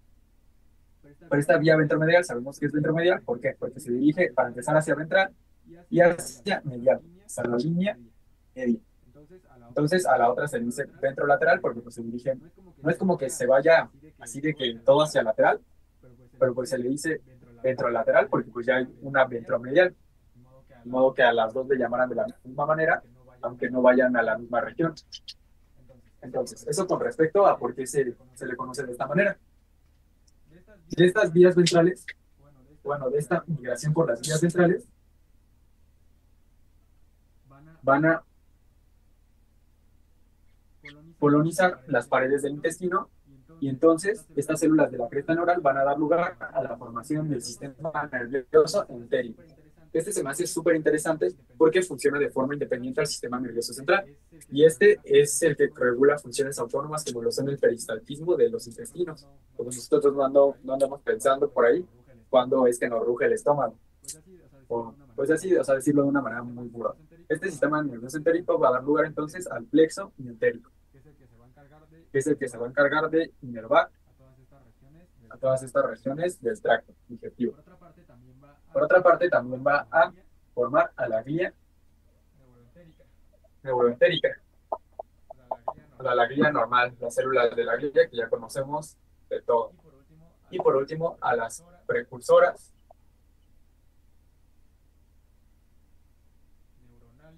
Pero esta vía ventromedial sabemos que es ventromedial, ¿por qué? Porque se dirige para empezar hacia ventral y hacia medial, hacia la línea media. Entonces a la otra se dice ventrolateral porque pues, se dirige, no es como que se vaya así de que todo hacia lateral, pero pues se le dice ventrolateral porque pues ya hay una ventromedial, de modo que a las dos le llamarán de la misma manera, aunque no vayan a la misma región. Entonces, eso con respecto a por qué se le conoce de esta manera. De estas vías ventrales, bueno, de esta migración por las vías ventrales, van a colonizar las paredes del intestino y entonces estas células de la cresta neural van a dar lugar a la formación del sistema nervioso entérico. Este se me hace súper interesante porque funciona de forma independiente al sistema nervioso central. Y este es el que regula funciones autónomas como lo son el peristaltismo de los intestinos. Como nosotros no andamos pensando por ahí cuando es que nos ruge el estómago. O, pues así, o sea, decirlo de una manera muy burda. Este sistema nervioso entérico va a dar lugar entonces al plexo miotérico, que es el que se va a encargar de inervar a todas estas regiones del tracto digestivo. Por otra parte, también va a formar a la glía neuroentérica, la glía normal, las células de la glía que ya conocemos de todo. Y por último, a las precursoras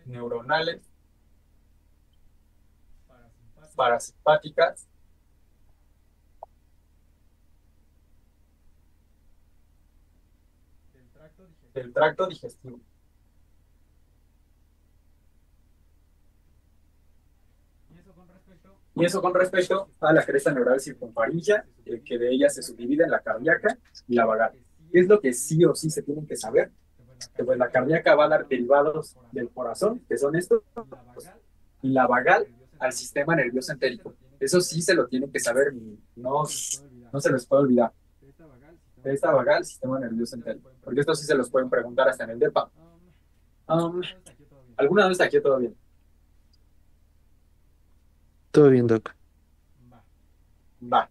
neuronales, parasimpáticas, del tracto digestivo. Y eso con respecto a la cresta neural circunferencia, que de ella se subdivide en la cardíaca y la vagal. ¿Qué es lo que sí o sí se tienen que saber? Que pues la cardíaca va a dar derivados del corazón, que son estos, y la vagal al sistema nervioso entérico. Eso sí se lo tienen que saber, no, no se les puede olvidar. De esta vagal, sistema nervioso entérico. Porque esto sí se los pueden preguntar hasta en el DEPA. ¿Alguna vez aquí todo bien? Todo bien, Doc. Va.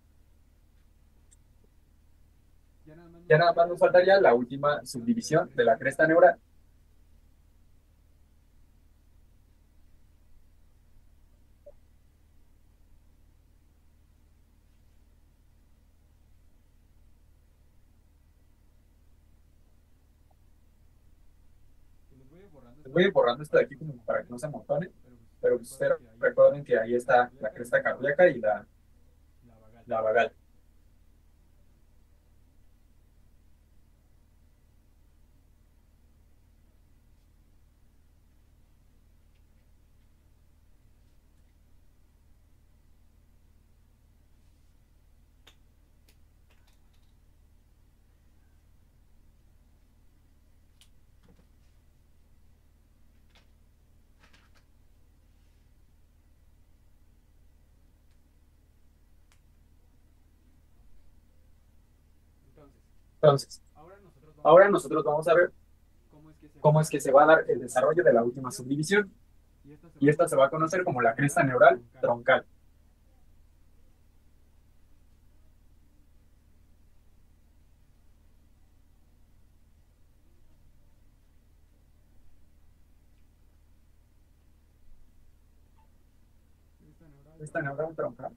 Ya nada más nos faltaría la última subdivisión de la cresta neural. Les voy a ir borrando esto de aquí como para que no se amontone, pero pues, recuerden que ahí está la cresta cardíaca y la vagal. Entonces, ahora nosotros vamos a ver cómo es que se va a dar el desarrollo de la última subdivisión. Y esta se va a conocer como la cresta neural troncal. Esta neural troncal.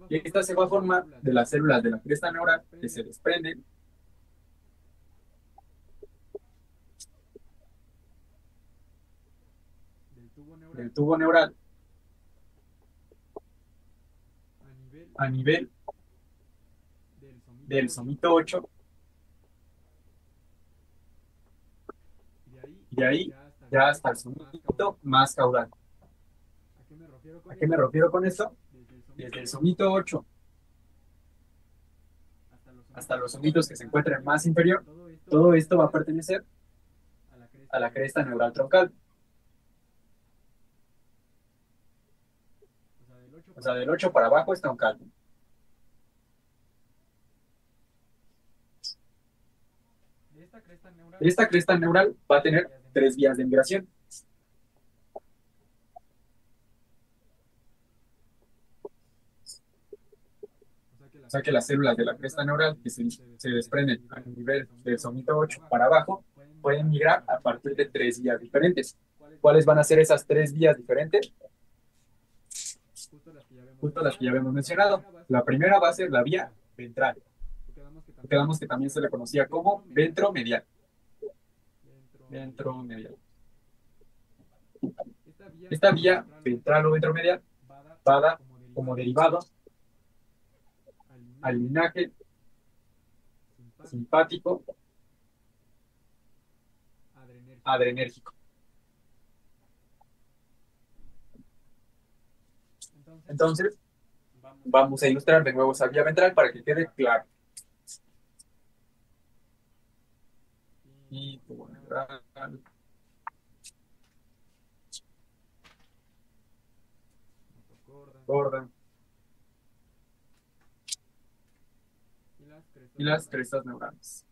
Y esta se va a formar de las células de la cresta neural que se desprenden del tubo neural a nivel del somito 8 y de ahí ya hasta el somito más caudal. ¿A qué me refiero con esto? Desde el somito 8 hasta los somitos que se encuentran más inferior, todo esto va a pertenecer a la cresta neural troncal. O sea, del 8 para abajo es troncal. Esta cresta neural va a tener 3 vías de migración. O sea que las células de la cresta neural que se desprenden a nivel del somito 8 para abajo pueden migrar a partir de 3 vías diferentes. ¿Cuáles van a ser esas 3 vías diferentes? Justo las que ya habíamos mencionado. La primera va a ser la vía ventral. Quedamos que también se le conocía como ventromedial. Ventromedial. Esta vía ventral o ventromedial va a dar como derivado al linaje simpático adrenérgico. Entonces, vamos a ilustrar de nuevo esa vía ventral para que quede claro. y tubo neural, gorda y las crestas neurales.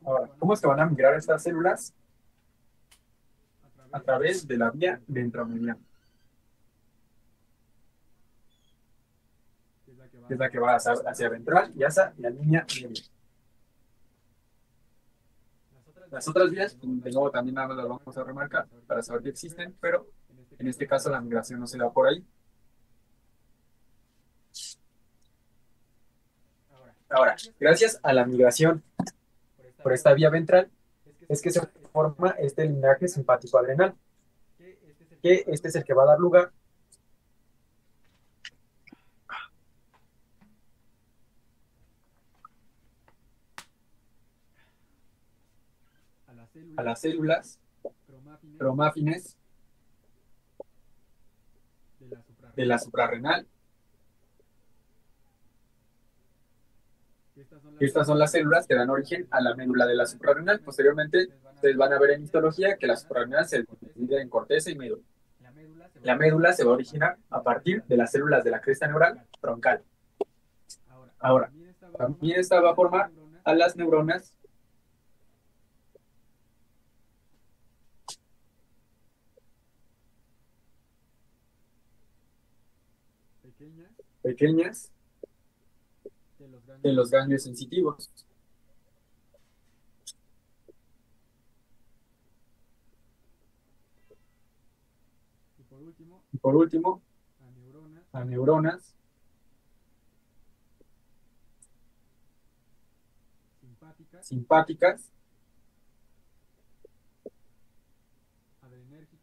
Ahora, ¿cómo es que van a migrar estas células? A través de la vía ventramediana, que es la que va hacia ventral y hacia la línea media. Las otras vías, de nuevo, también nada más las vamos a remarcar para saber que existen, pero en este caso la migración no se da por ahí. Ahora, gracias a la migración por esta vía ventral, es que se forma este linaje simpático adrenal, que este es el que va a dar lugar a las células cromáfines de la suprarrenal. Estas son las células que dan origen a la médula de la suprarrenal. Posteriormente, ustedes van a ver en histología que la suprarrenal se divide en corteza y médula. La médula se va a originar a partir de las células de la cresta neural troncal. Ahora, también esta va a formar a las neuronas pequeñas de los ganglios sensitivos. Y por último, a neuronas simpáticas,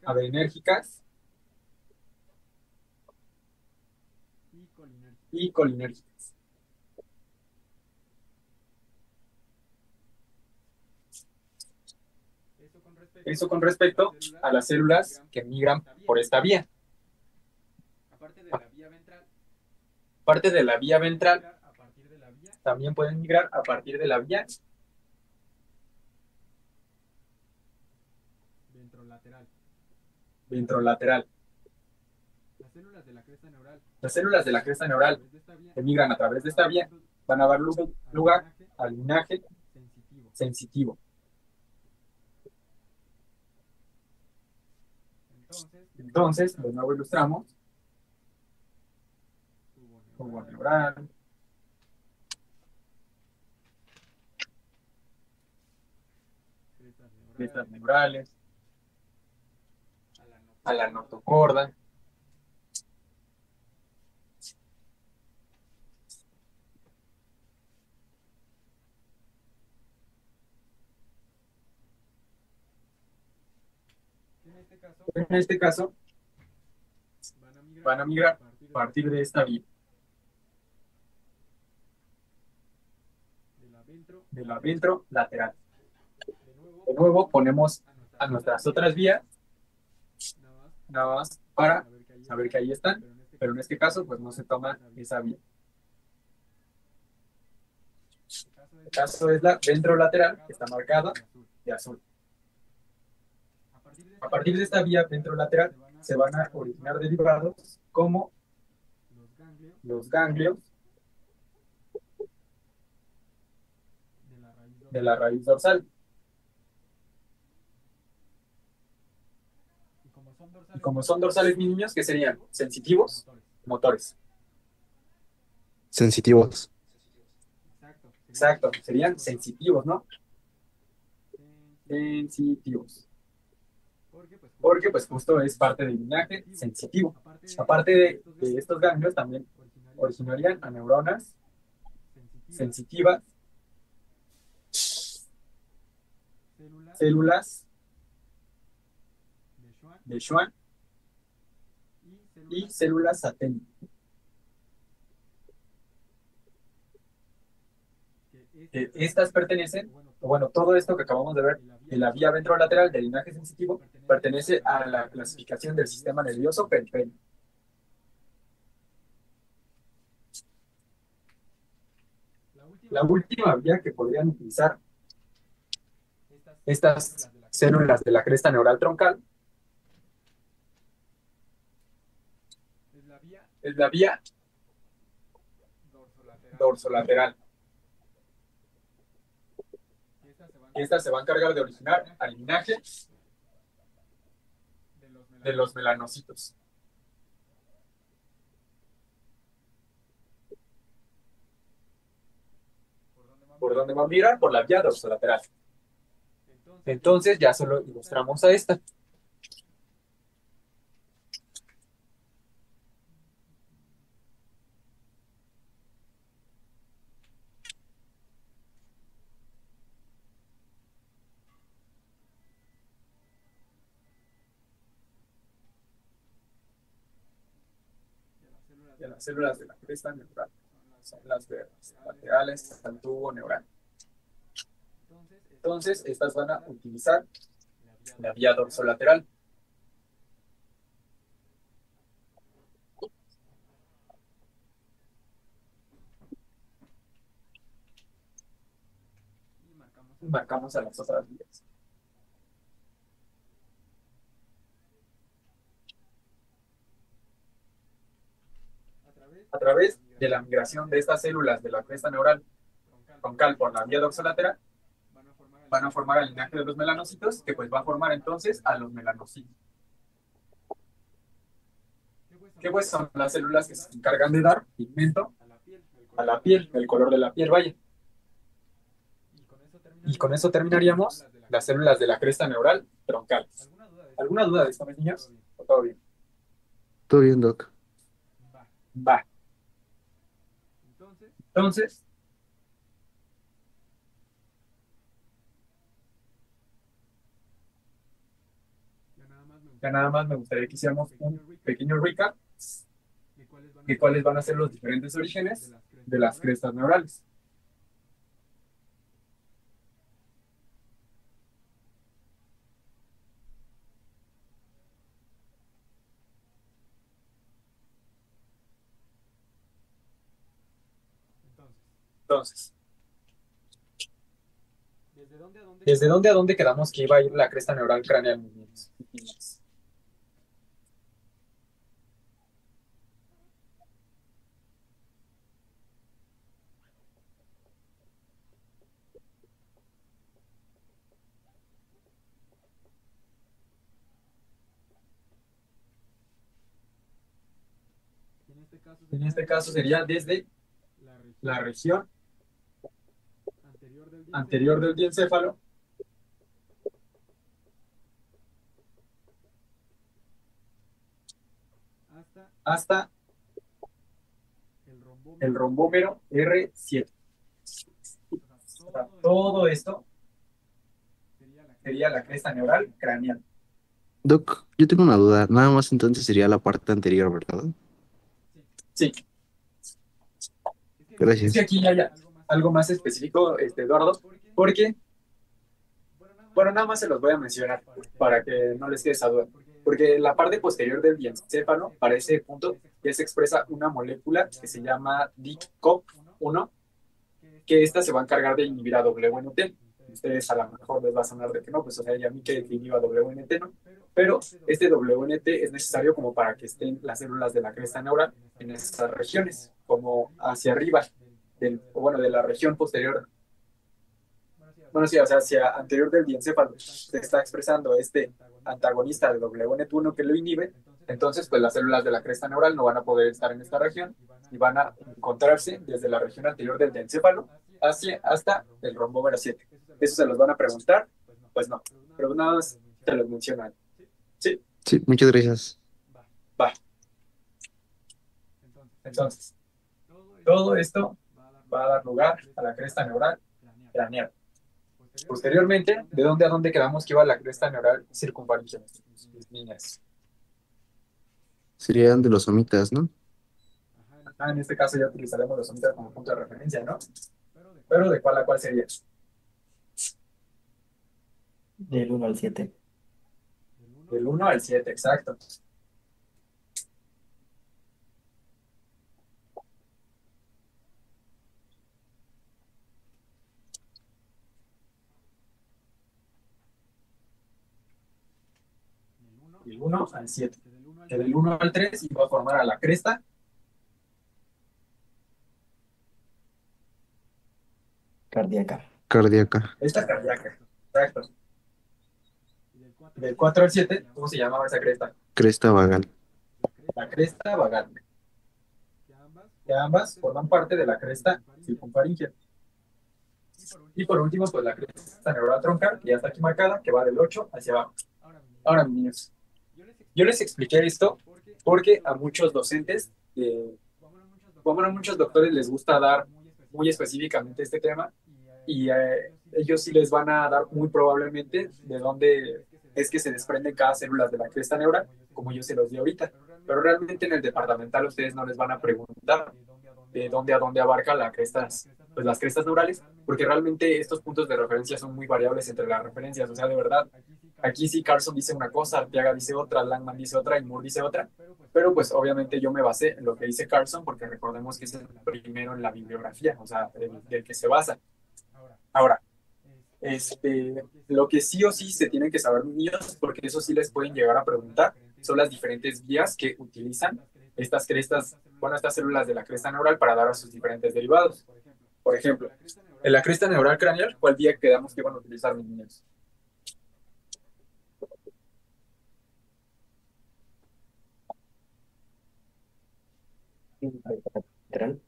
adrenérgicas y colinérgicas. Eso con respecto a las células que migran por esta vía. Aparte de la vía ventral, también pueden migrar a partir de la vía ventrolateral. Las células de la cresta neural que migran a través de esta vía van a dar lugar al linaje sensitivo. Entonces, de nuevo ilustramos tubo neural, crestas neurales, a la notocorda, en este caso van a migrar a partir de esta vía, de la ventrolateral. De nuevo ponemos a nuestras otras vías, nada más para saber que ahí están, pero en este caso pues no se toma esa vía. El caso es la ventrolateral, que está marcada de azul. A partir de esta vía ventrolateral se van a originar derivados como los ganglios de la raíz dorsal. Y como son dorsales, mis niños, ¿qué serían? ¿Sensitivos? Motores. Sensitivos. Exacto, serían sensitivos, ¿no? Sensitivos. Porque pues justo es parte del linaje sensitivo. Aparte de estos ganglios, también originarían a neuronas sensitivas, células de Schwann y células satélites, Estas pertenecen, o bueno, todo esto que acabamos de ver de la vía ventrolateral del linaje sensitivo pertenece a la clasificación del sistema nervioso periférico. La última vía que podrían utilizar estas células de la cresta neural troncal es la vía dorsolateral. Estas se va a encargar de originar al linaje de los melanocitos. ¿Por dónde va a mirar? Por la vía dorsolateral. Entonces ya solo ilustramos a esta. De las células de la cresta neural son las verdes laterales al tubo neural. Entonces, estas van a utilizar la vía dorsolateral. Marcamos a las otras vías. A través de la migración de estas células de la cresta neural troncal por la vía dorsolateral, van a formar el linaje de los melanocitos, que pues va a formar entonces a los melanocitos. Que pues son las células que se encargan de dar pigmento a la piel, el color de la piel, vaya. Y con eso terminaríamos las células de la cresta neural troncal. ¿Alguna duda de esto, mis niños? ¿O todo bien? Todo bien, Doc. Va. Entonces, ya nada más me gustaría que hiciéramos un pequeño recap de cuáles van a ser los diferentes orígenes de las crestas neurales. Entonces, ¿desde dónde a dónde quedamos que iba a ir la cresta neural craneal, mis niños? En este caso sería desde la región anterior del diencéfalo hasta el rombómero R7. O sea, todo esto sería la cresta neural craneal. Doc, yo tengo una duda. Nada más entonces sería la parte anterior, ¿verdad? Sí, es que Gracias. aquí ya hay algo más específico, Eduardo, porque, bueno, nada más se los voy a mencionar para que no les quede esa duda. Porque la parte posterior del diencéfalo, para ese punto, ya se expresa una molécula que se llama DICOP1, que esta se va a encargar de inhibir a WNT. Ustedes a lo mejor les va a sonar de que no, pues o sea, ya a mí que inhiba WNT, ¿no? Pero este WNT es necesario como para que estén las células de la cresta neural en esas regiones, como hacia arriba, bueno, de la región posterior. Bueno, sí, o sea, hacia anterior del diencéfalo se está expresando este antagonista del WNT1 que lo inhibe, entonces pues las células de la cresta neural no van a poder estar en esta región y van a encontrarse desde la región anterior del diencéfalo hasta el rombómero 7. ¿Eso se los van a preguntar? Pues no, pero nada más te los mencionan. ¿Sí? Sí, muchas gracias. Va. Entonces, todo esto va a dar lugar a la cresta neural craneal. Posteriormente, ¿de dónde a dónde quedamos que iba la cresta neural circunfaringial? Mis niñas. Serían de los somitas, ¿no? En este caso ya utilizaremos los somitas como punto de referencia, ¿no? Pero ¿de cuál a cuál sería? Del 1 al 7. Del 1 al 7, exacto. Del 1 al 7. Que del 1 al 3 iba a formar a la cresta. Cardíaca. Cardíaca. Esta cardíaca. Exacto. Del 4 al 7, ¿cómo se llamaba esa cresta? Cresta vagal. La cresta vagal. Que ambas forman parte de la cresta circunfaringia. Y por último, pues la cresta neural troncal, que ya está aquí marcada, que va del 8 hacia abajo. Ahora, mis niños, yo les expliqué esto porque a muchos docentes, bueno, a muchos doctores les gusta dar muy específicamente este tema y ellos sí les van a dar muy probablemente de dónde es que se desprenden cada célula de la cresta neural, como yo se los di ahorita. Pero realmente en el departamental ustedes no les van a preguntar de dónde a dónde abarca pues las crestas neurales, porque realmente estos puntos de referencia son muy variables entre las referencias. O sea, de verdad, aquí sí Carlson dice una cosa, Arteaga dice otra, Langman dice otra y Moore dice otra, pero pues obviamente yo me basé en lo que dice Carlson, porque recordemos que es el primero en la bibliografía, o sea, del que se basa. Ahora, lo que sí o sí se tienen que saber niños, porque eso sí les pueden llegar a preguntar, son las diferentes vías que utilizan estas crestas, bueno, estas células de la cresta neural para dar a sus diferentes derivados. Por ejemplo, en la cresta neural craneal, ¿cuál vía quedamos que van a utilizar mis niños? Lateral.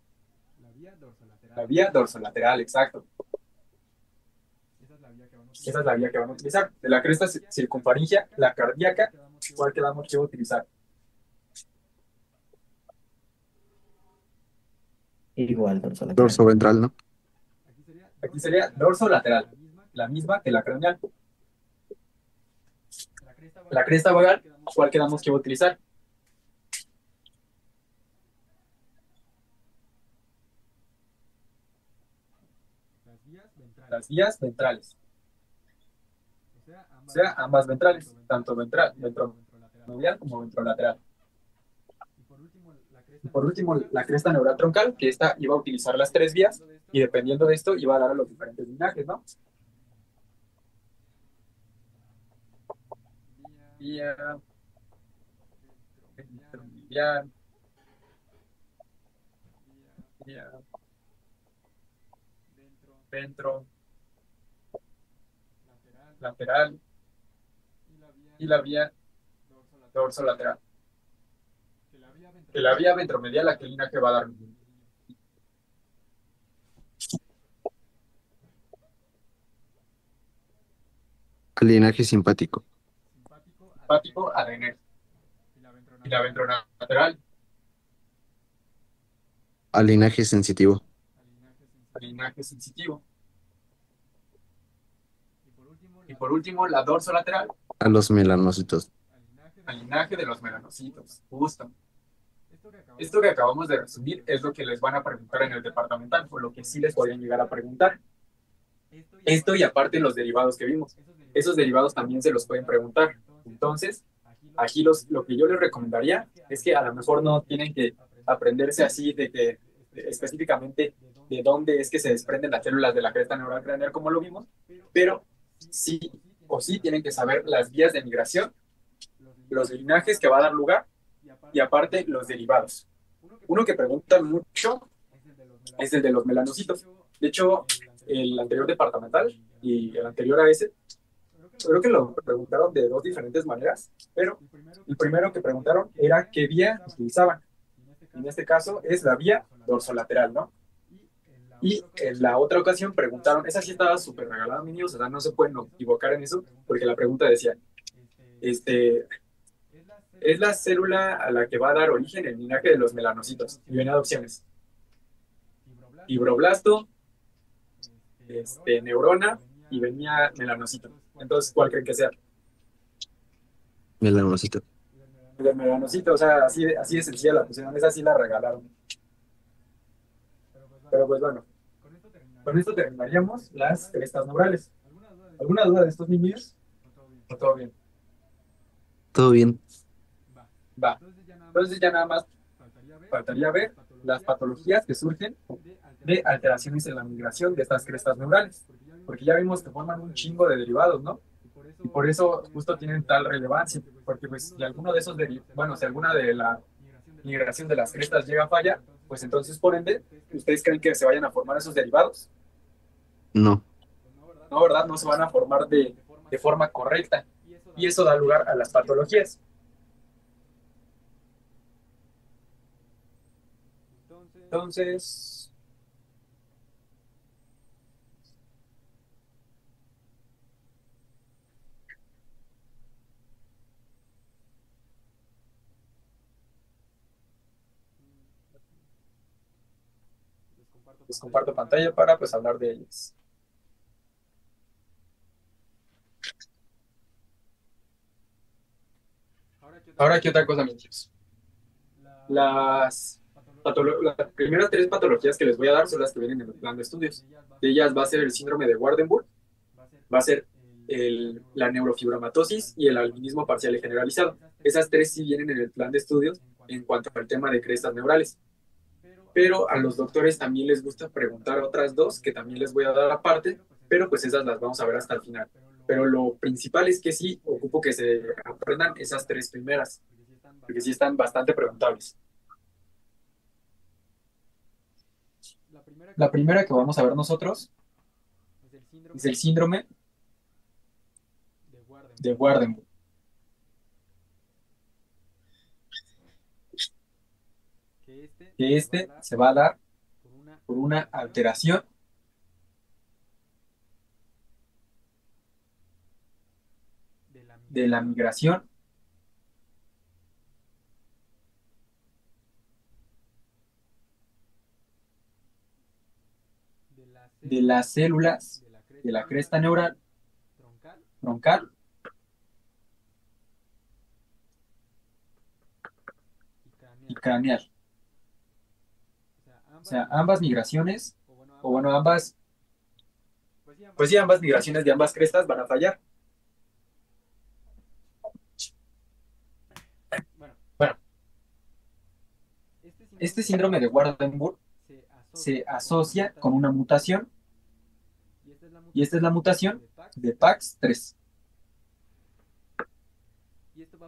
La vía dorsolateral, exacto. Esa es la vía que van a utilizar. De la cresta circunfaringia, la cardíaca, ¿cuál quedamos que va a utilizar? Igual, dorsolateral. Dorso ventral, ¿no? Aquí sería dorsolateral, la misma que la craneal. La cresta vagal, ¿cuál quedamos que va a utilizar? Las vías ventrales. O sea, ambas ventrales, tanto ventromedial como ventrolateral. Y por último, la cresta neural troncal, que esta iba a utilizar las tres vías y dependiendo de esto iba a dar a los diferentes linajes, ¿no? Vía ventromedial, vía ventrolateral y la vía dorsolateral. Que la vía ventromedial, ¿a qué linaje va a dar? Al linaje simpático. Simpático, adrenal. Y la ventrolateral, Al linaje sensitivo. al linaje sensitivo. Y por último, la dorsolateral, A los melanocitos. al linaje de los melanocitos. Justo. Esto que acabamos de resumir es lo que les van a preguntar en el departamental, por lo que sí les podrían llegar a preguntar. Esto y aparte los derivados que vimos. Esos derivados también se los pueden preguntar. Entonces, aquí lo que yo les recomendaría es que a lo mejor no tienen que aprenderse así de que específicamente de dónde es que se desprenden las células de la cresta neural craneal como lo vimos, pero sí o sí tienen que saber las vías de migración, los linajes que va a dar lugar y aparte los derivados. Uno que preguntan mucho es el de los melanocitos. De hecho, el anterior departamental y el anterior a ese, creo que lo preguntaron de dos diferentes maneras, pero el primero que preguntaron era qué vía utilizaban. En este caso es la vía dorsolateral, ¿no? Y en la otra ocasión preguntaron, esa sí estaba súper regalada, mis niños, o sea, no se pueden equivocar en eso, porque la pregunta decía, es la célula a la que va a dar origen el linaje de los melanocitos. Y venía de opciones. Fibroblasto, neurona y venía melanocito. Entonces, ¿cuál creen que sea? Melanocito. El melanocito, o sea, así de sencilla la pusieron, esa sí la regalaron. Pero pues bueno, Con esto terminaríamos las crestas neurales. ¿Alguna duda de estos niños? ¿O todo bien? Todo bien. Va. Entonces ya nada más faltaría ver las patologías que surgen de alteraciones en la migración de estas crestas neurales, porque ya vimos que forman un chingo de derivados, ¿no? Y por eso justo tienen tal relevancia, porque pues si alguno de esos bueno, si alguna de la migración de las crestas llega a fallar, pues entonces por ende, ¿ustedes creen que se vayan a formar esos derivados? No. No, ¿verdad? No se van a formar de forma correcta, y eso da lugar a las patologías. Entonces, les comparto pantalla para pues hablar de ellas. Ahora aquí otra cosa, amigos. Las primeras tres patologías que les voy a dar son las que vienen en el plan de estudios. De ellas va a ser el síndrome de Waardenburg, va a ser la neurofibromatosis y el albinismo parcial y generalizado. Esas tres sí vienen en el plan de estudios en cuanto al tema de crestas neurales. Pero a los doctores también les gusta preguntar otras dos que también les voy a dar aparte, pero pues esas las vamos a ver hasta el final. Pero lo principal es que sí ocupo que se aprendan esas tres primeras, porque sí están bastante preguntables. La primera que vamos a ver nosotros es el síndrome de Waardenburg. Que este se va a dar por una alteración de la migración de las células de la cresta neural troncal y craneal. O sea, ambas migraciones, o bueno, pues sí, ambas migraciones de ambas crestas van a fallar. Bueno, este síndrome de Waardenburg se asocia con una mutación, y esta es la mutación de PAX3.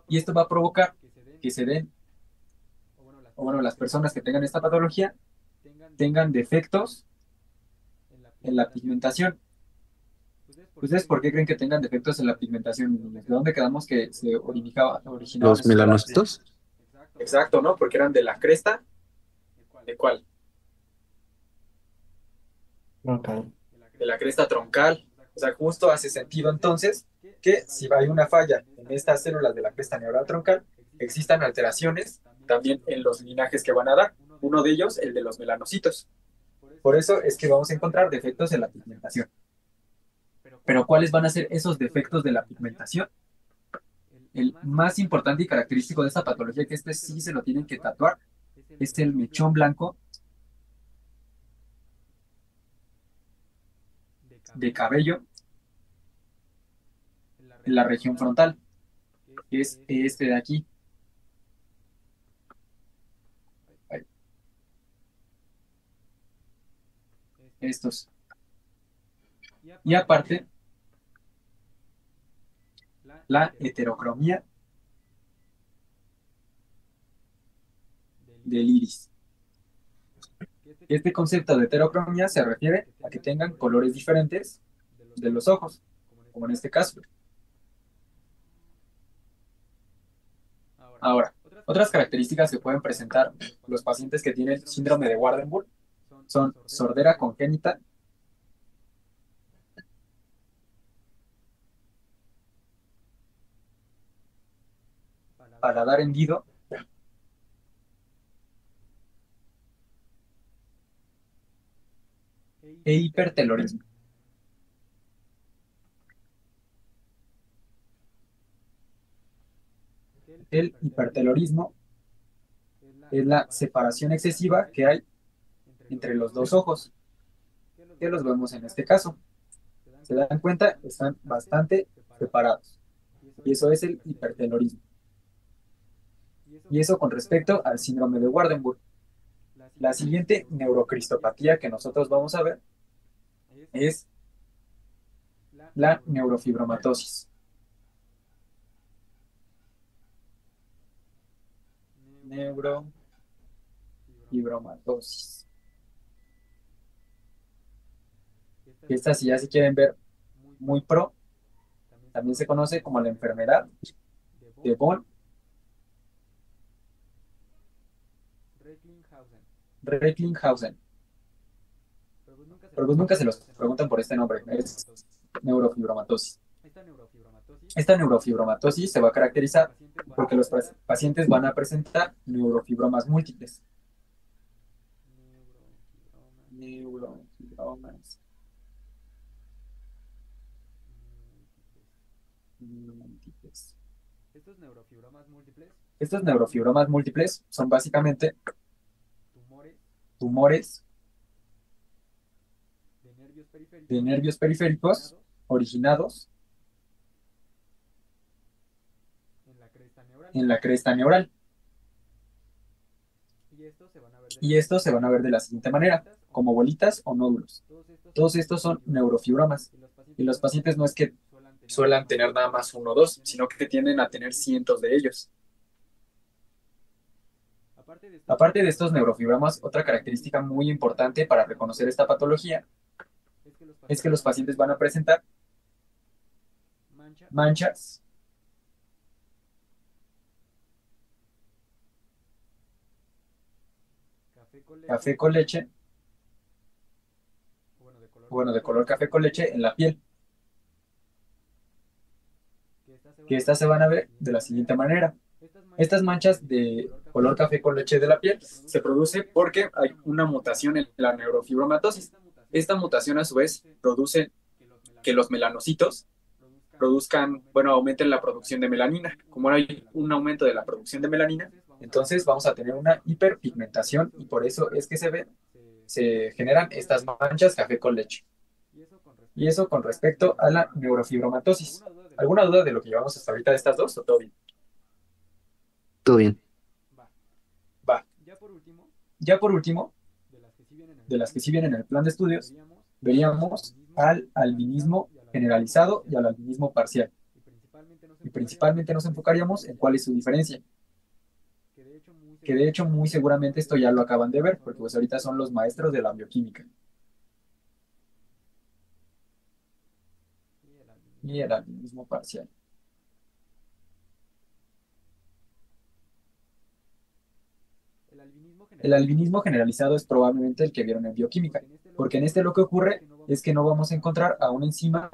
Y esto va a provocar que se den, o bueno, las personas que tengan esta patología tengan defectos en la pigmentación. ¿Ustedes por qué creen que tengan defectos en la pigmentación? ¿De dónde quedamos que se originaban Los esos melanocitos. Exacto, ¿no? Porque eran de la cresta. ¿De cuál? Troncal. De la cresta troncal. O sea, justo hace sentido entonces que si hay una falla en estas células de la cresta neural troncal, existan alteraciones también en los linajes que van a dar. Uno de ellos, el de los melanocitos. Por eso es que vamos a encontrar defectos en la pigmentación. Pero ¿cuáles van a ser esos defectos de la pigmentación? El más importante y característico de esta patología, que este sí se lo tienen que tatuar, es el mechón blanco de cabello en la región frontal, que es este de aquí. Ahí. Estos. Y aparte, la heterocromía del iris. Este concepto de heterocromía se refiere a que tengan colores diferentes de los ojos, como en este caso. Ahora, otras características que pueden presentar los pacientes que tienen síndrome de Waardenburg son sordera congénita, paladar hendido, e hipertelorismo. El hipertelorismo es la separación excesiva que hay entre los dos ojos. que los vemos en este caso. ¿Se dan cuenta? Están bastante separados. Y eso es el hipertelorismo. Y eso con respecto al síndrome de Waardenburg. La siguiente neurocristopatía que nosotros vamos a ver es la neurofibromatosis. Neurofibromatosis. Esta, si ya si quieren ver muy pro, también se conoce como la enfermedad de von Recklinghausen. Pero pues nunca se los preguntan por este nombre, es neurofibromatosis. Esta neurofibromatosis se va a caracterizar porque los pacientes van a presentar neurofibromas múltiples. Neurofibromas múltiples. Estos neurofibromas múltiples son básicamente tumores de nervios periféricos originados en la cresta neural. Y estos se van a ver de la siguiente manera, como bolitas o nódulos. Todos estos son neurofibromas. Y los pacientes no es que suelan tener nada más uno o dos, sino que tienden a tener cientos de ellos. Aparte de estos neurofibromas, otra característica muy importante para reconocer esta patología es que los pacientes van a presentar manchas café con leche, bueno, de color café con leche en la piel, que estas se van a ver de la siguiente manera. Estas manchas de color café con leche de la piel se produce porque hay una mutación en la neurofibromatosis. Esta mutación a su vez produce que los melanocitos produzcan, bueno, aumenten la producción de melanina. Como hay un aumento de la producción de melanina, entonces vamos a tener una hiperpigmentación y por eso es que se generan estas manchas café con leche. Y eso con respecto a la neurofibromatosis. ¿Alguna duda de lo que llevamos hasta ahorita de estas dos o todo bien? Todo bien. Va. Ya por último, de las que sí vienen en el plan de estudios, veríamos al albinismo generalizado y al albinismo parcial. Y principalmente nos enfocaríamos en cuál es su diferencia. Que de hecho muy seguramente esto ya lo acaban de ver, porque pues ahorita son los maestros de la bioquímica. Y el albinismo parcial. El albinismo generalizado es probablemente el que vieron en bioquímica, porque en este lo que ocurre es que no vamos a encontrar a una enzima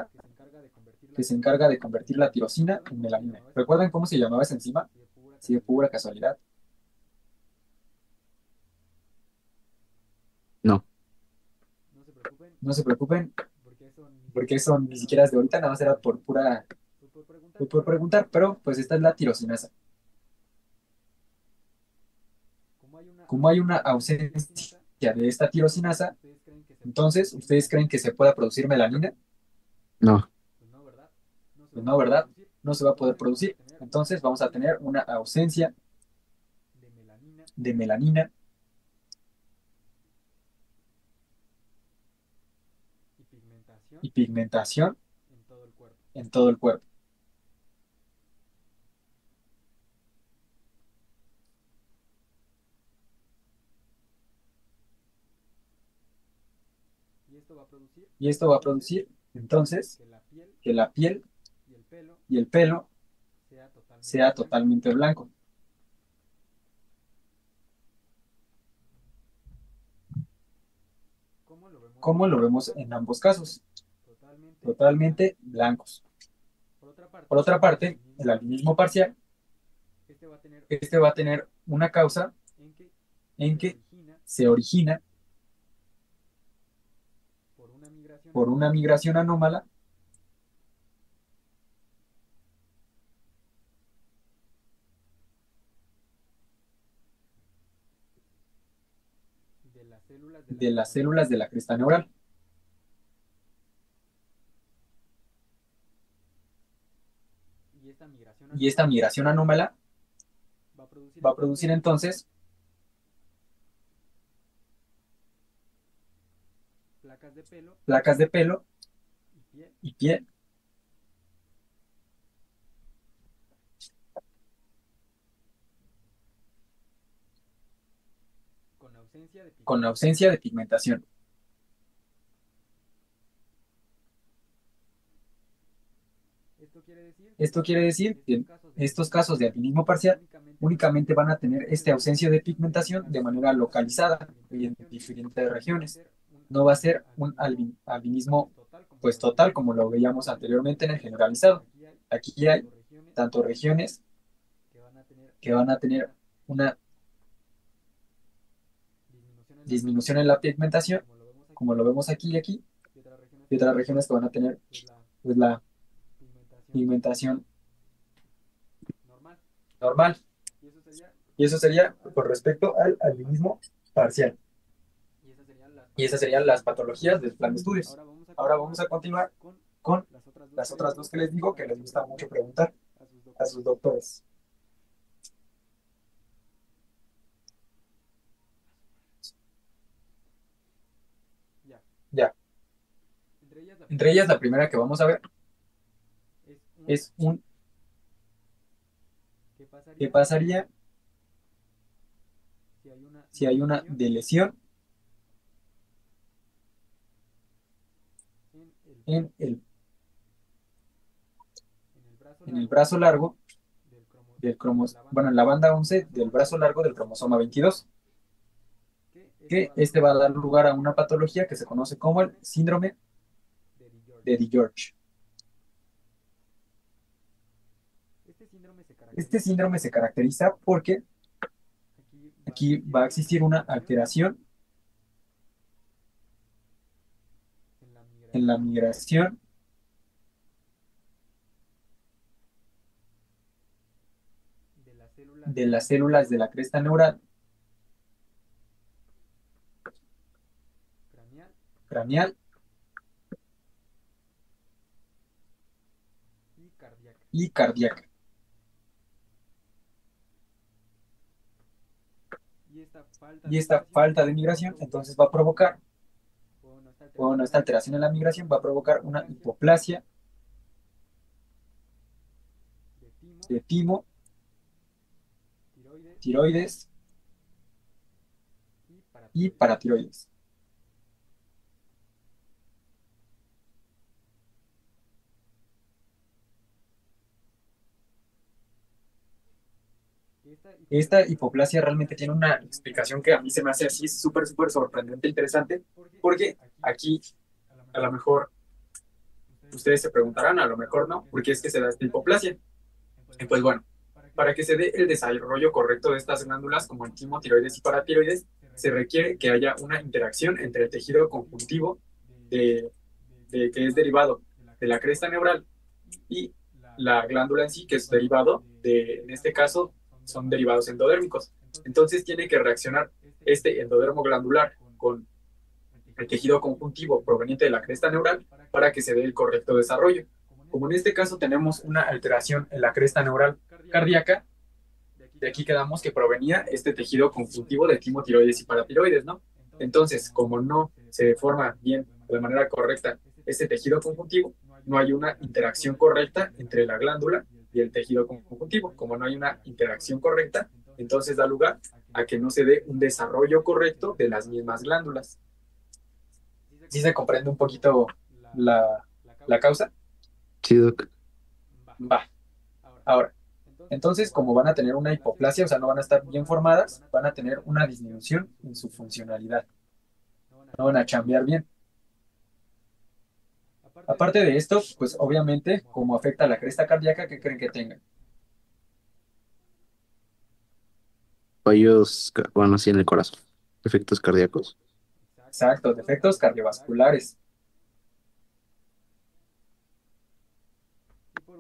que se encarga de convertir la tirosina en melanina. ¿Recuerdan cómo se llamaba esa enzima? Sí, de pura casualidad. No. No se preocupen, porque eso ni siquiera es de ahorita, nada más era por preguntar, pero pues esta es la tirosinasa. Como hay una ausencia de esta tirosinasa, entonces, ¿ustedes creen que se pueda producir melanina? No. Pues no, ¿verdad? No se va a poder producir. Entonces vamos a tener una ausencia de melanina y pigmentación en todo el cuerpo. Y esto va a producir, entonces, que la piel y el pelo sea totalmente blanco. ¿Cómo lo vemos en ambos casos? Totalmente blancos. Por otra parte, el albinismo parcial, este va a tener una causa en que se origina por una migración anómala de las células de la cresta neural. Y esta migración anómala va a producir entonces placas de pelo y piel. Con ausencia de pigmentación. Esto quiere decir que estos casos de albinismo parcial únicamente van a tener esta ausencia de pigmentación de manera localizada y en diferentes regiones. No va a ser un albinismo pues total como lo veíamos anteriormente en el generalizado. Aquí hay tanto regiones que van a tener una disminución en la pigmentación, como lo vemos aquí y aquí, y otras regiones que van a tener pues, la pigmentación normal. Y eso sería con respecto al albinismo parcial. Y esas serían las patologías del plan de estudios. Ahora vamos a continuar con las otras dos que les digo que les gusta mucho preguntar a sus doctores. Ya. Entre ellas, la primera que vamos a ver es ¿qué pasaría si hay una deleción en el brazo largo del cromosoma, bueno, en la banda 11 del brazo largo del cromosoma 22? Que este va a dar lugar a una patología que se conoce como el síndrome de DiGeorge. Este síndrome se caracteriza porque aquí va a existir una alteración en la migración de las células de la cresta neural craneal y cardíaca. Y esta falta de migración entonces va a provocar, bueno, esta alteración en la migración va a provocar una hipoplasia de timo, tiroides y paratiroides. Esta hipoplasia realmente tiene una explicación que a mí se me hace así súper, súper sorprendente, interesante, porque aquí a lo mejor ustedes se preguntarán, a lo mejor no, ¿por qué es que se da esta hipoplasia? Y pues bueno, para que se dé el desarrollo correcto de estas glándulas como el timo, tiroides y paratiroides, se requiere que haya una interacción entre el tejido conjuntivo que es derivado de la cresta neural y la glándula en sí, que es derivado en este caso, son derivados endodérmicos. Entonces tiene que reaccionar este endodermo glandular con el tejido conjuntivo proveniente de la cresta neural para que se dé el correcto desarrollo. Como en este caso tenemos una alteración en la cresta neural cardíaca, de aquí quedamos que provenía este tejido conjuntivo de timotiroides y paratiroides, ¿no? Entonces, como no se forma bien de manera correcta este tejido conjuntivo, no hay una interacción correcta entre la glándula y el tejido conjuntivo. Como no hay una interacción correcta, entonces da lugar a que no se dé un desarrollo correcto de las mismas glándulas. ¿Sí se comprende un poquito la causa? Sí, Doc. Va. Ahora, entonces, como van a tener una hipoplasia, o sea, no van a estar bien formadas, van a tener una disminución en su funcionalidad. No van a chambear bien. Aparte de esto, pues obviamente, como afecta a la cresta cardíaca, ¿qué creen que tengan? Fallos, bueno, sí, en el corazón. Efectos cardíacos. Exacto, defectos cardiovasculares.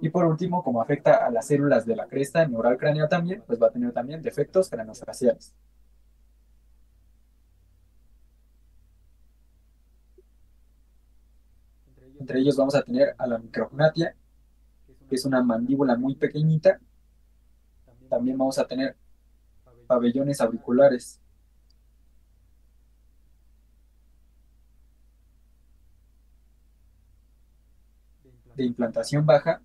Y por último, como afecta a las células de la cresta neural craneal también, pues va a tener también defectos craneofaciales. Entre ellos vamos a tener a la micrognatia, que es una mandíbula muy pequeñita. También vamos a tener pabellones auriculares de implantación baja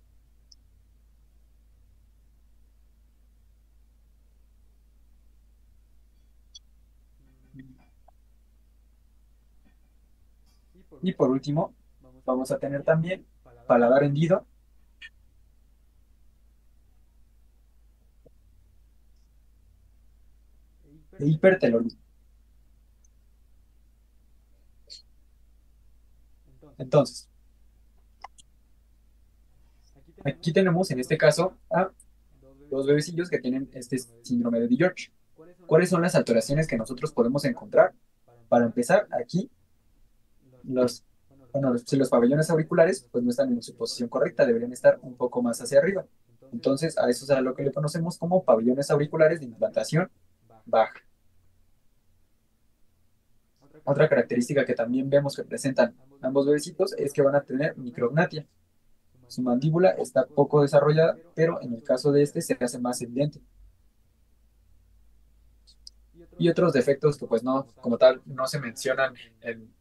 y por último vamos a tener también paladar hendido e hipertelorismo. Entonces, aquí tenemos en este caso a dos bebecillos que tienen este síndrome de George. ¿Cuáles son las alteraciones que nosotros podemos encontrar? Para empezar, aquí los, bueno, si los pabellones auriculares pues no están en su posición correcta, deberían estar un poco más hacia arriba. Entonces, a eso es a lo que le conocemos como pabellones auriculares de implantación baja. Otra característica que también vemos que presentan ambos bebecitos es que van a tener micrognatia. Su mandíbula está poco desarrollada, pero en el caso de este se hace más evidente. Y otros defectos que pues no, como tal, no se mencionan en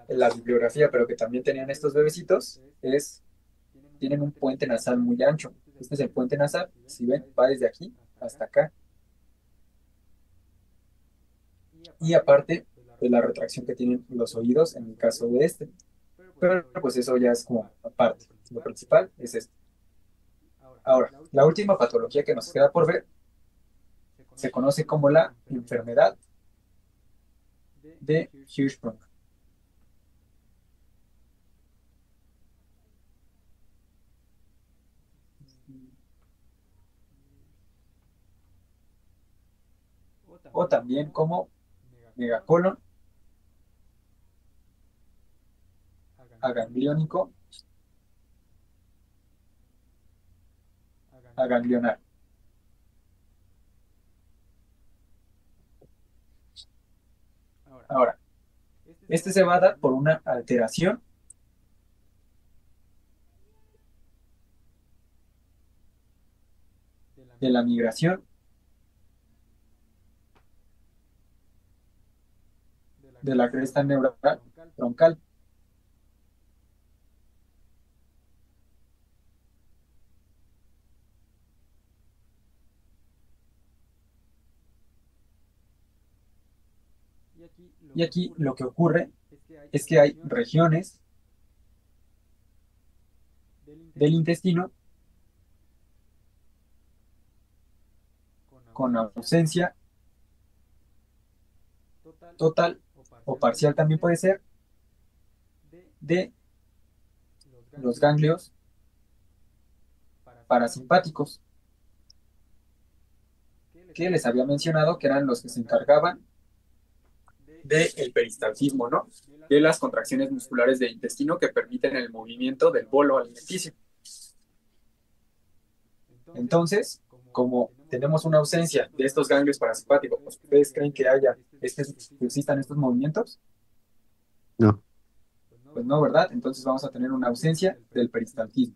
la bibliografía, pero que también tenían estos bebecitos, tienen un puente nasal muy ancho. Este es el puente nasal, si ven, va desde aquí hasta acá. Y aparte de la retracción que tienen los oídos en el caso de este. Pero pues eso ya es como aparte. Lo principal es esto. Ahora, la última patología que nos queda por ver se conoce como la enfermedad de Hirschsprung. O también como megacolon agangliónico aganglionar. Ahora, este se va a dar por una alteración de la migración de la cresta neural troncal. Y aquí lo que ocurre es que hay regiones del intestino con ausencia total o parcial también puede ser de los ganglios parasimpáticos que les había mencionado que eran los que se encargaban del peristaltismo, ¿no? De las contracciones musculares del intestino que permiten el movimiento del bolo alimenticio. Entonces, como tenemos una ausencia de estos ganglios parasimpáticos, ¿ustedes creen que que existan estos movimientos? No. Pues no, ¿verdad? Entonces vamos a tener una ausencia del peristaltismo.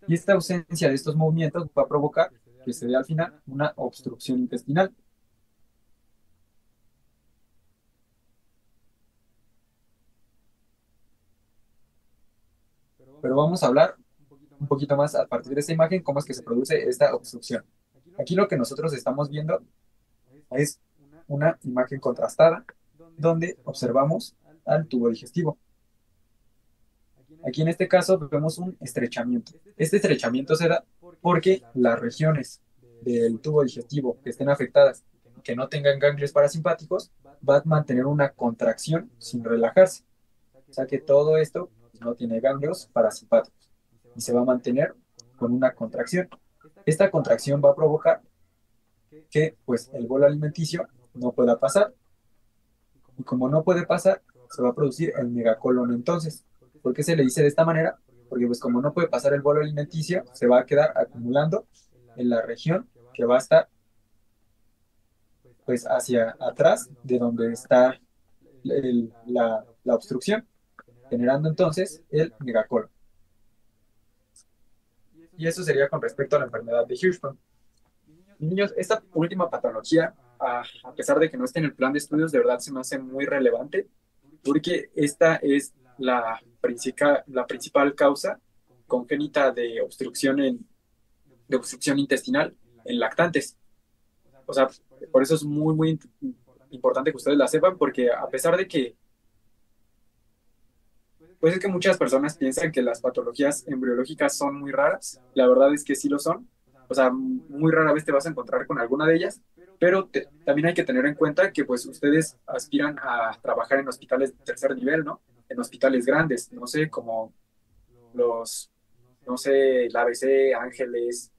Y esta ausencia de estos movimientos va a provocar que se dé al final una obstrucción intestinal. Pero vamos a hablar un poquito más a partir de esta imagen cómo es que se produce esta obstrucción. Aquí lo que nosotros estamos viendo es una imagen contrastada donde observamos al tubo digestivo. Aquí en este caso vemos un estrechamiento. Este estrechamiento se da porque las regiones del tubo digestivo que estén afectadas y que no tengan ganglios parasimpáticos va a mantener una contracción sin relajarse. O sea que todo esto no tiene ganglios parasimpáticos y se va a mantener con una contracción. Esta contracción va a provocar que pues, el bolo alimenticio no pueda pasar. Y como no puede pasar, se va a producir el megacolon entonces. ¿Por qué se le dice de esta manera? Porque pues como no puede pasar el bolo alimenticio, se va a quedar acumulando en la región que va a estar pues hacia atrás de donde está la obstrucción, generando entonces el megacolon. Y eso sería con respecto a la enfermedad de Hirschsprung. Niños, esta última patología, a pesar de que no esté en el plan de estudios, de verdad se me hace muy relevante porque esta es la principal causa congénita de obstrucción intestinal en lactantes. O sea, por eso es muy, muy importante que ustedes la sepan, porque a pesar de que, pues es que muchas personas piensan que las patologías embriológicas son muy raras, la verdad es que sí lo son. O sea, muy rara vez te vas a encontrar con alguna de ellas, pero también hay que tener en cuenta que pues ustedes aspiran a trabajar en hospitales de tercer nivel, ¿no? En hospitales grandes, no sé, como los, no sé, el ABC, Ángeles,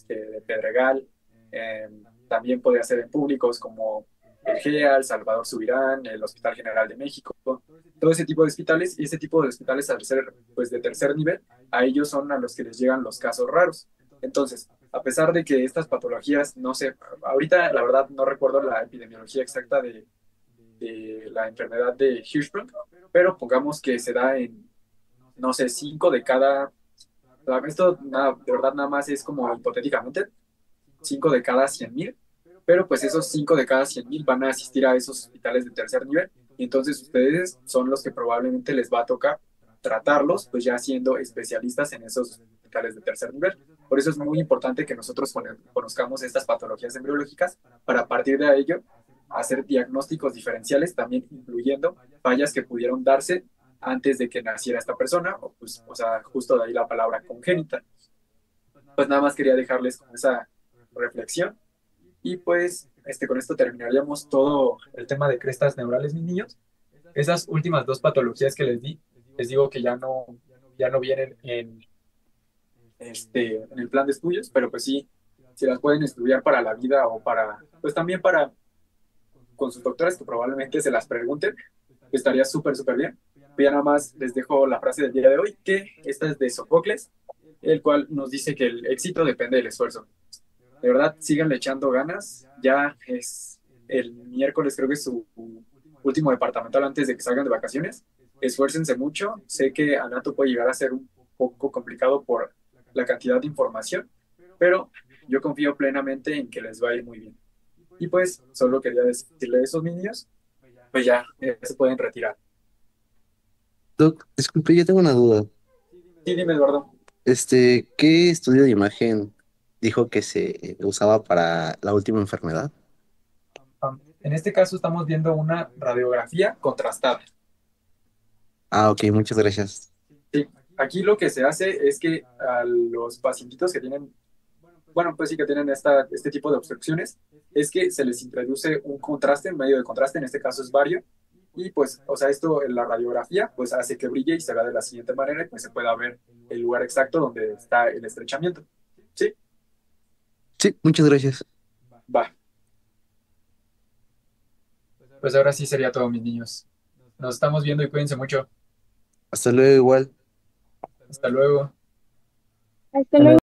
de Pedregal, eh, también podría ser en públicos como el GEA, el Salvador Subirán, el Hospital General de México, todo ese tipo de hospitales, y ese tipo de hospitales al ser pues de tercer nivel, a ellos son a los que les llegan los casos raros. Entonces, a pesar de que estas patologías, no sé, ahorita la verdad no recuerdo la epidemiología exacta de la enfermedad de Hirschsprung, pero pongamos que se da en, no sé, 5 de cada, esto nada, de verdad nada más es como hipotéticamente, 5 de cada 100,000, pero pues esos 5 de cada 100,000 van a asistir a esos hospitales de tercer nivel, y entonces ustedes son los que probablemente les va a tocar tratarlos, pues ya siendo especialistas en esos hospitales de tercer nivel. Por eso es muy importante que nosotros conozcamos estas patologías embriológicas para a partir de ello hacer diagnósticos diferenciales, también incluyendo fallas que pudieron darse antes de que naciera esta persona, o pues, o sea, justo de ahí la palabra congénita. Pues nada más quería dejarles con esa reflexión y pues con esto terminaríamos todo el tema de crestas neurales, mis niños. Esas últimas dos patologías que les di, les digo que ya no vienen en el plan de estudios, pero pues sí, si las pueden estudiar para la vida o para, pues también para con sus doctores que probablemente se las pregunten, estaría súper, súper bien. Pues ya nada más les dejo la frase del día de hoy, que esta es de Sófocles, el cual nos dice que el éxito depende del esfuerzo. De verdad, síganle echando ganas. Ya es el miércoles, creo que es su último departamental antes de que salgan de vacaciones. Esfuércense mucho. Sé que Anato puede llegar a ser un poco complicado por la cantidad de información, pero yo confío plenamente en que les va a ir muy bien. Y pues solo quería decirle a esos niños, pues ya se pueden retirar. Doc, disculpe, yo tengo una duda. Sí, dime, Eduardo. ¿Qué estudio de imagen dijo que se usaba para la última enfermedad? En este caso estamos viendo una radiografía contrastada. Ah, ok, muchas gracias. Sí, aquí lo que se hace es que a los pacientitos que tienen, bueno, pues sí que tienen este tipo de obstrucciones, es que se les introduce un contraste, un medio de contraste, en este caso es bario, y pues, o sea, esto en la radiografía, pues hace que brille y se vea de la siguiente manera y pues se pueda ver el lugar exacto donde está el estrechamiento. Sí, Sí, muchas gracias. va. Pues ahora sí sería todo, mis niños. Nos estamos viendo y cuídense mucho. Hasta luego, igual. Hasta luego. Hasta luego.